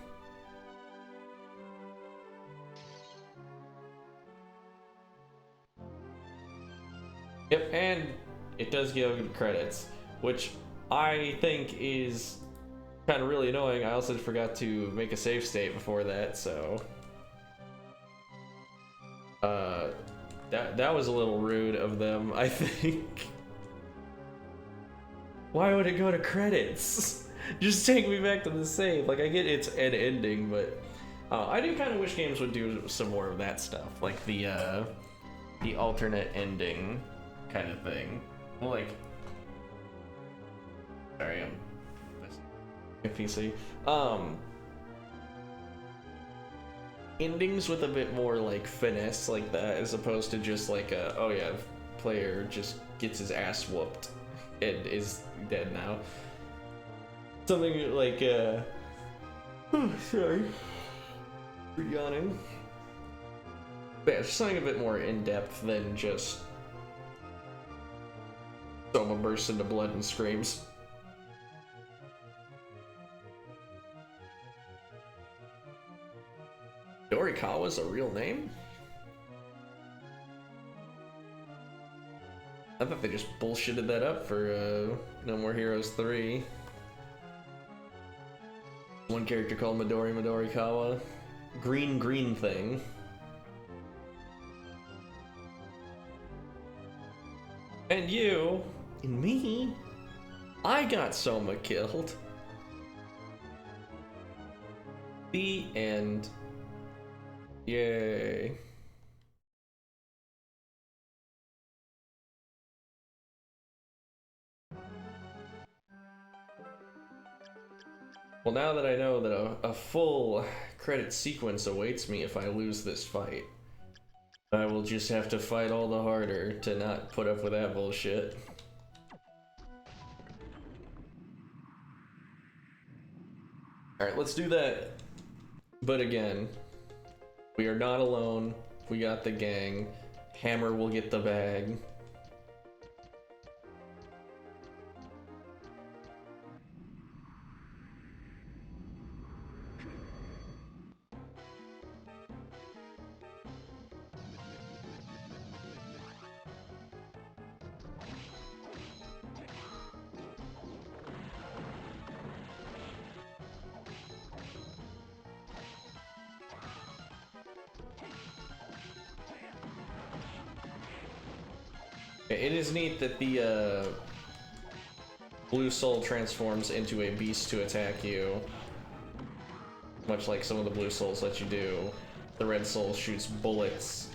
Yep, and it does give credits, which I think is kind of really annoying. I also forgot to make a save state before that, so that was a little rude of them, I think. Why would it go to credits? Just take me back to the save. Like, I get it's an ending, but I do kind of wish games would do some more of that stuff, like the alternate ending kind of thing. Well, like, sorry, I'm missing my PC. Endings with a bit more like finesse like that, as opposed to just like oh yeah, player just gets his ass whooped and is dead now. Something like, oh, sorry. For yawning. But yeah, something a bit more in-depth than just someone bursts into blood and screams. Dorikawa's a real name? I thought they just bullshitted that up for No More Heroes 3. One character called Midorikawa. Green thing. And you, and me, I got Soma killed. The end. Yay. Well, now that I know that a full credit sequence awaits me if I lose this fight, I will just have to fight all the harder to not put up with that bullshit. Alright, let's do that. But again, we are not alone. We got the gang. Hammer will get the bag. It is neat that the blue soul transforms into a beast to attack you, much like some of the blue souls let you do. The red soul shoots bullets,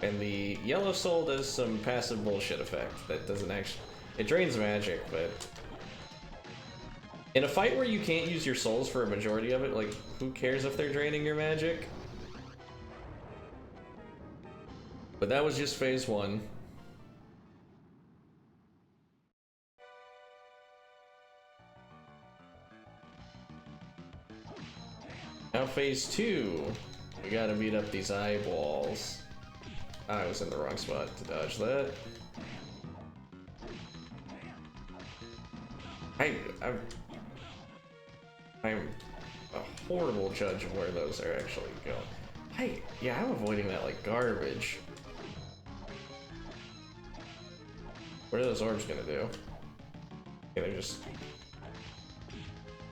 and the yellow soul does some passive bullshit effect that doesn't actually... It drains magic, but... In a fight where you can't use your souls for a majority of it, like, who cares if they're draining your magic? But that was just phase 1. Now phase 2. We gotta beat up these eyeballs. I was in the wrong spot to dodge that. I'm a horrible judge of where those are actually going. Yeah, I'm avoiding that like garbage. What are those orbs gonna do? Okay, they're just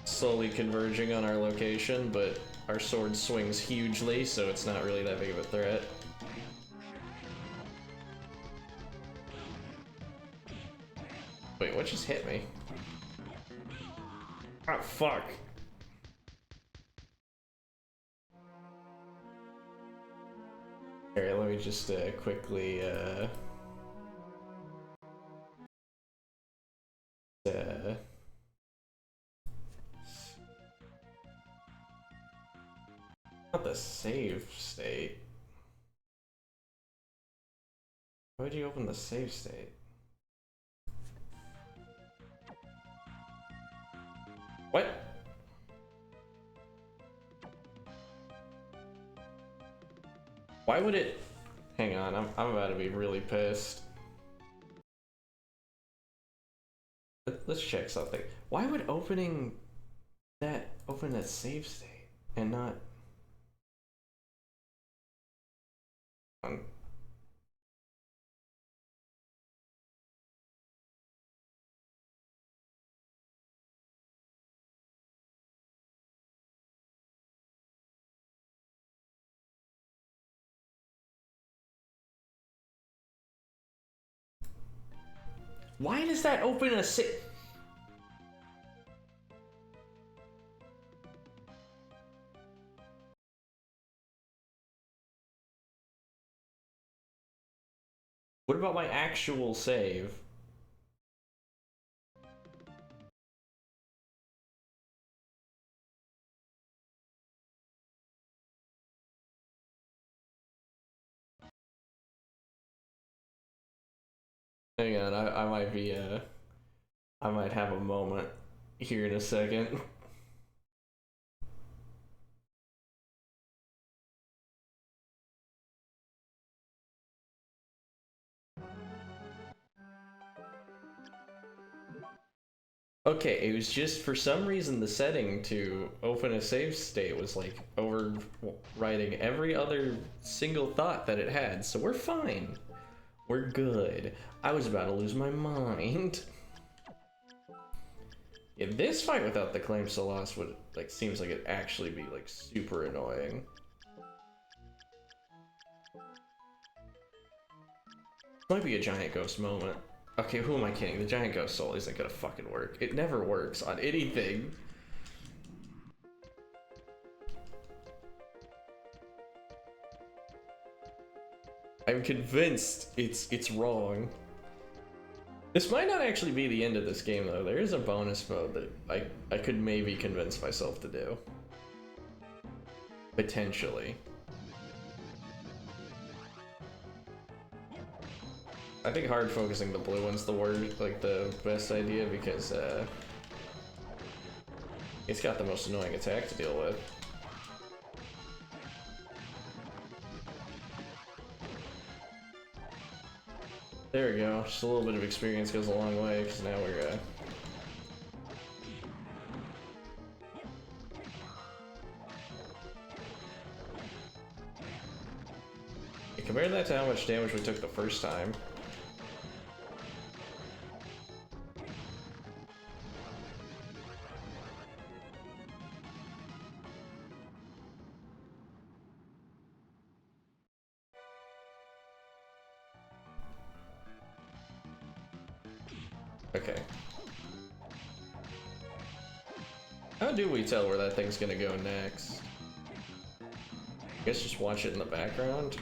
slowly converging on our location, but our sword swings hugely, so it's not really that big of a threat. Wait, what just hit me? Oh, fuck. Alright, let me just quickly not the save state. Why would you open the save state? What? Why would it... Hang on, I'm about to be really pissed. Let's check something. Why would open that save state and not... Why does that open a save? What about my actual save? Hang on, I might be I might have a moment here in a second. Okay, it was just for some reason the setting to open a save state was like overwriting every other single thought that it had, so we're fine. We're good. I was about to lose my mind. Yeah, this fight without the claims to loss would like seems like it'd actually be like super annoying. Might be a giant ghost moment. Okay, who am I kidding? The giant ghost soul isn't gonna fucking work. It never works on anything. I'm convinced it's wrong. This might not actually be the end of this game though. There is a bonus mode that I could maybe convince myself to do. Potentially. I think hard focusing the blue one's the word, like the best idea because it's got the most annoying attack to deal with. There we go. Just a little bit of experience goes a long way because now we're compare that to how much damage we took the first time. Okay. How do we tell where that thing's gonna go next? I guess just watch it in the background.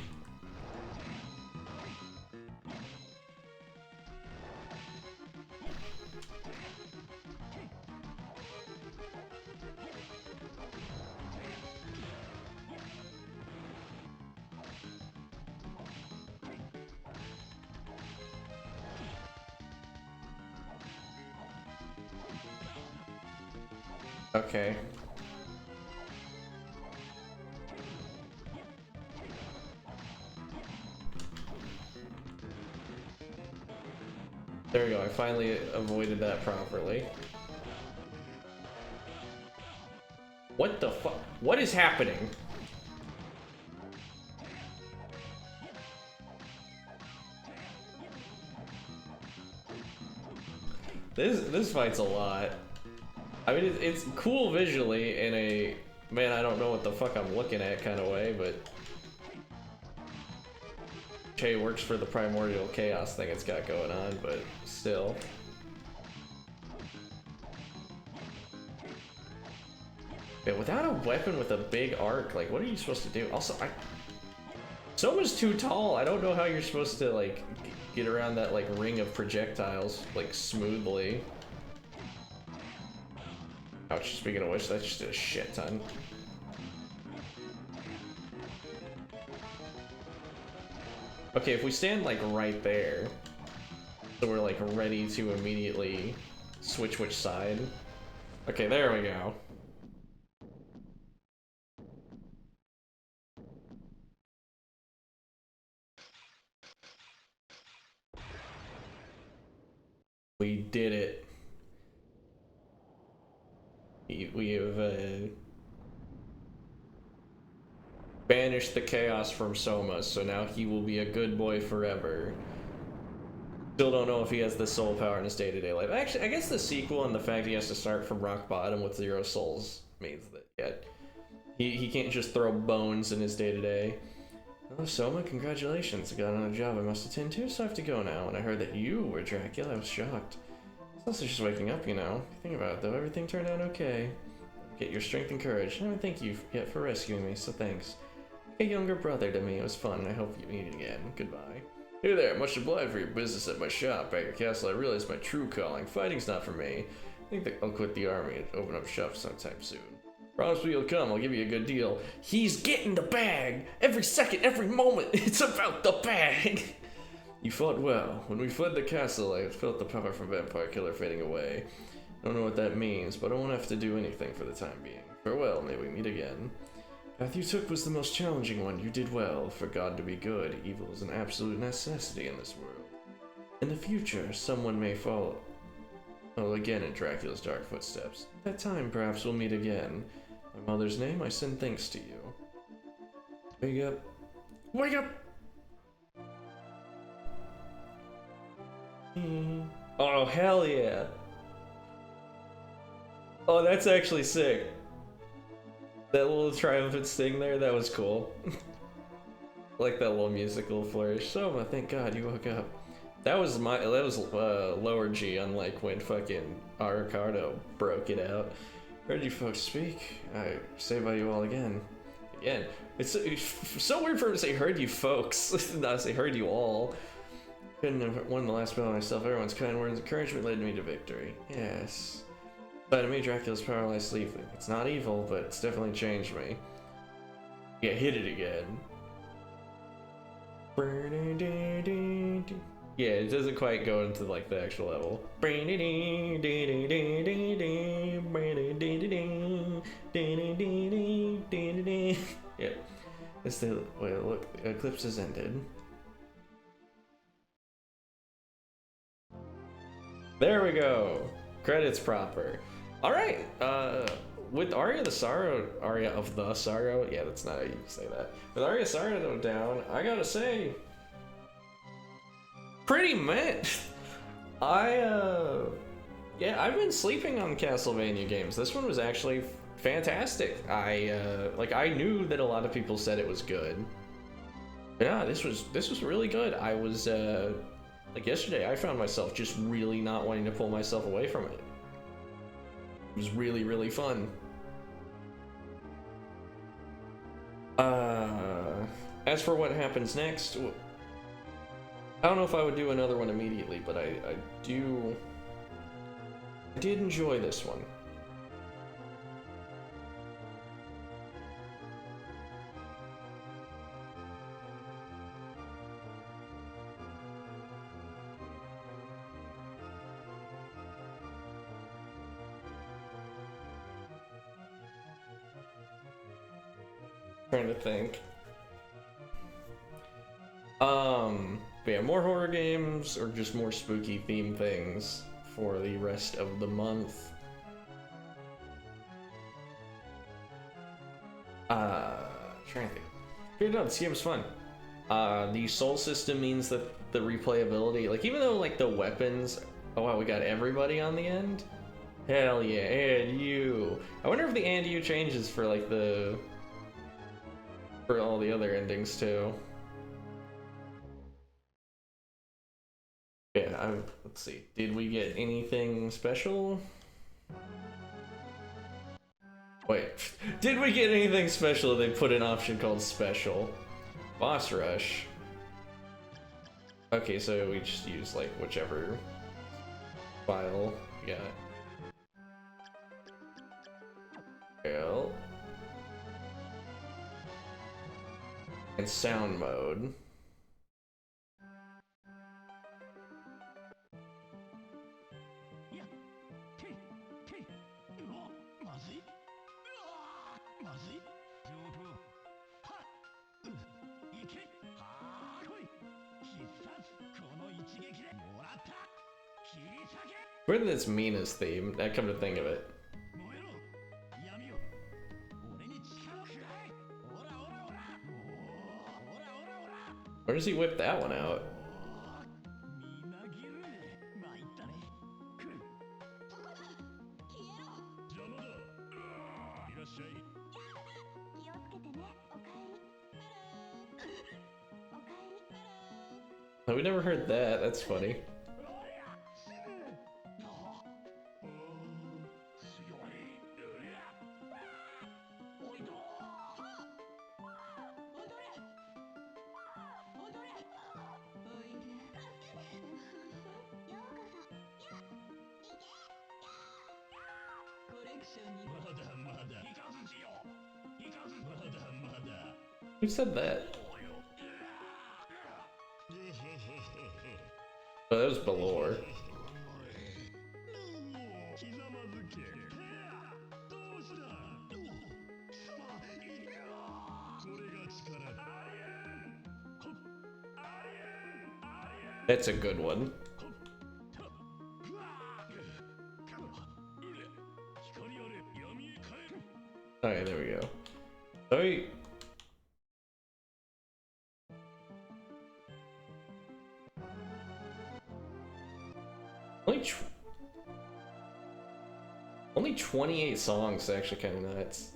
Okay. There we go, I finally avoided that properly. What the fuck? What is happening? This fight's a lot. I mean, it's cool visually in a, man, I don't know what the fuck I'm looking at kind of way, but Che works for the primordial chaos thing it's got going on, but still. Yeah, without a weapon with a big arc, like, what are you supposed to do? Also, Soma's too tall. I don't know how you're supposed to, like, get around that, like, ring of projectiles, like, smoothly. Ouch, speaking of which, that's just a shit ton. Okay, if we stand like right there, so we're like ready to immediately switch which side. Okay, there we go. We did it. We have banished the chaos from Soma, so now he will be a good boy forever. Still don't know if he has the soul power in his day-to-day life. Actually, I guess the sequel and the fact he has to start from rock bottom with 0 souls means that he can't just throw bones in his day-to-day. Oh, Soma, congratulations. I got another job I must attend to, so I have to go now. When I heard that you were Dracula, I was shocked. It's also just waking up, you know. Think about it, though. Everything turned out okay. Get your strength and courage. I don't thank you yet for rescuing me, so thanks. A younger brother to me. It was fun, and I hope you meet again. Goodbye. Hey there, much obliged for your business at my shop. Back at Castle, I realized my true calling. Fighting's not for me. I think that I'll quit the army and open up shop sometime soon. Promise me you'll come, I'll give you a good deal. He's getting the bag! Every second, every moment, it's about the bag! You fought well. When we fled the castle, I felt the power from Vampire Killer fading away. I don't know what that means, but I won't have to do anything for the time being. Farewell, may we meet again. The path you took was the most challenging one. You did well. For God to be good, evil is an absolute necessity in this world. In the future, someone may fall again in Dracula's dark footsteps. At that time, perhaps we'll meet again. In my mother's name, I send thanks to you. Wake up. Wake up! Oh, hell yeah. Oh, that's actually sick. That little triumphant sting there, that was cool. Like that little musical flourish. Soma, thank God you woke up. That was lower G, unlike when fucking Ricardo broke it out. Heard you folks speak. I say by you all again. Again. It's so weird for him to say heard you folks, not say heard you all. Couldn't have won the last battle myself. Everyone's kind words and encouragement led me to victory. Yes. But to me, Dracula's power lies sleeping. It's not evil, but it's definitely changed me. Yeah, hit it again. Yeah, it doesn't quite go into like the actual level. Yeah. It's the wait, look, the eclipse has ended. There we go. Credits proper. Alright, with Aria of the Sorrow, yeah, that's not how you say that. With Aria Sorrow down, I gotta say, pretty mint. Yeah, I've been sleeping on Castlevania games. This one was actually fantastic. I knew that a lot of people said it was good. Yeah, this was really good. I was, like yesterday, I found myself just really not wanting to pull myself away from it. It was really, really fun. As for what happens next, I don't know if I would do another one immediately, but I did enjoy this one. Trying to think. But yeah, more horror games or just more spooky theme things for the rest of the month. Trying to think. Yeah, no, this game was fun. The soul system means that the replayability, like even though like the weapons, oh wow, we got everybody on the end. Hell yeah, and you. I wonder if the and you changes for like for all the other endings too. Yeah, let's see. Did we get anything special? Wait, did we get anything special? They put an option called special. Boss rush. Okay, so we just use like whichever file we got. Well. And sound mode. Where did this Mina's theme? I come to think of it. Where does he whip that one out? Oh, we never heard that. That's funny. Who said that? Oh, that was Belore. That's a good one. Alright, there we go. Alright. Only 28 songs, actually kind of nuts.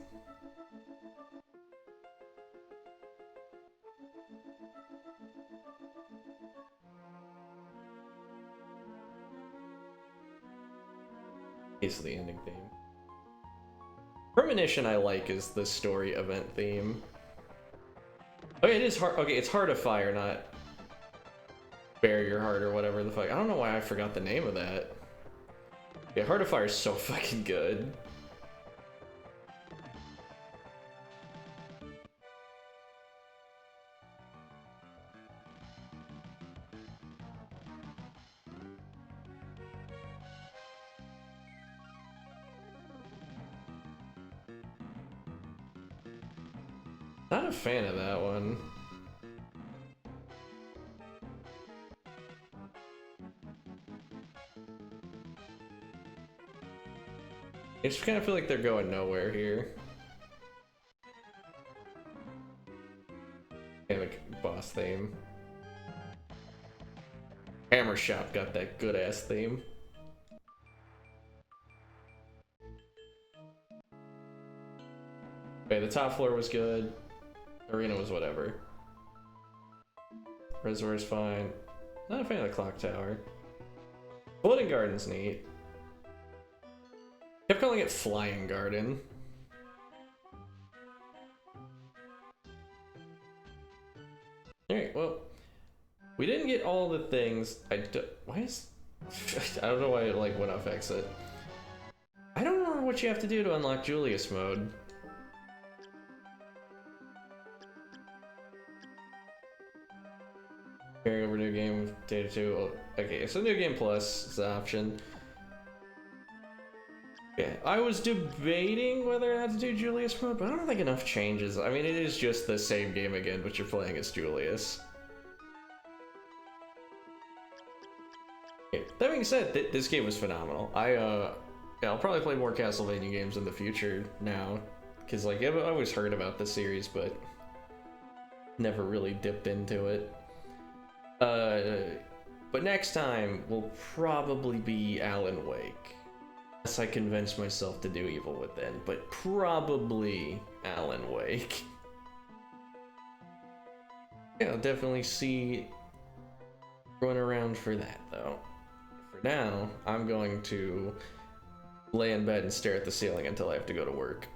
Is the ending theme. Premonition I like is the story event theme. Okay, it is hard. Okay, it's Heart of Fire, not Bare Your Heart or whatever the fuck. I don't know why I forgot the name of that. Yeah, Heart of Fire is so fucking good. Not a fan of that one. I just kind of feel like they're going nowhere here. And like boss theme. Hammer Shop got that good ass theme. Okay, the top floor was good. Arena was whatever. Reservoir's fine. Not a fan of the clock tower. Floating Garden's neat. Kept calling it Flying Garden. Alright, well, we didn't get all the things. Why is... I don't know why it like went off exit. I don't remember what you have to do to unlock Julius mode. Carry over new game, data 2. Oh, okay, so new game plus is the option. Yeah, I was debating whether or not to do Julius mode, but I don't think enough changes. I mean, it is just the same game again, but you're playing as Julius. Okay, that being said, this game was phenomenal. Yeah, I'll probably play more Castlevania games in the future now, because like I've always heard about the series, but never really dipped into it. But next time will probably be Alan Wake. Unless I convince myself to do Evil Within, but probably Alan Wake. Yeah, I'll definitely see run around for that though. For now, I'm going to lay in bed and stare at the ceiling until I have to go to work.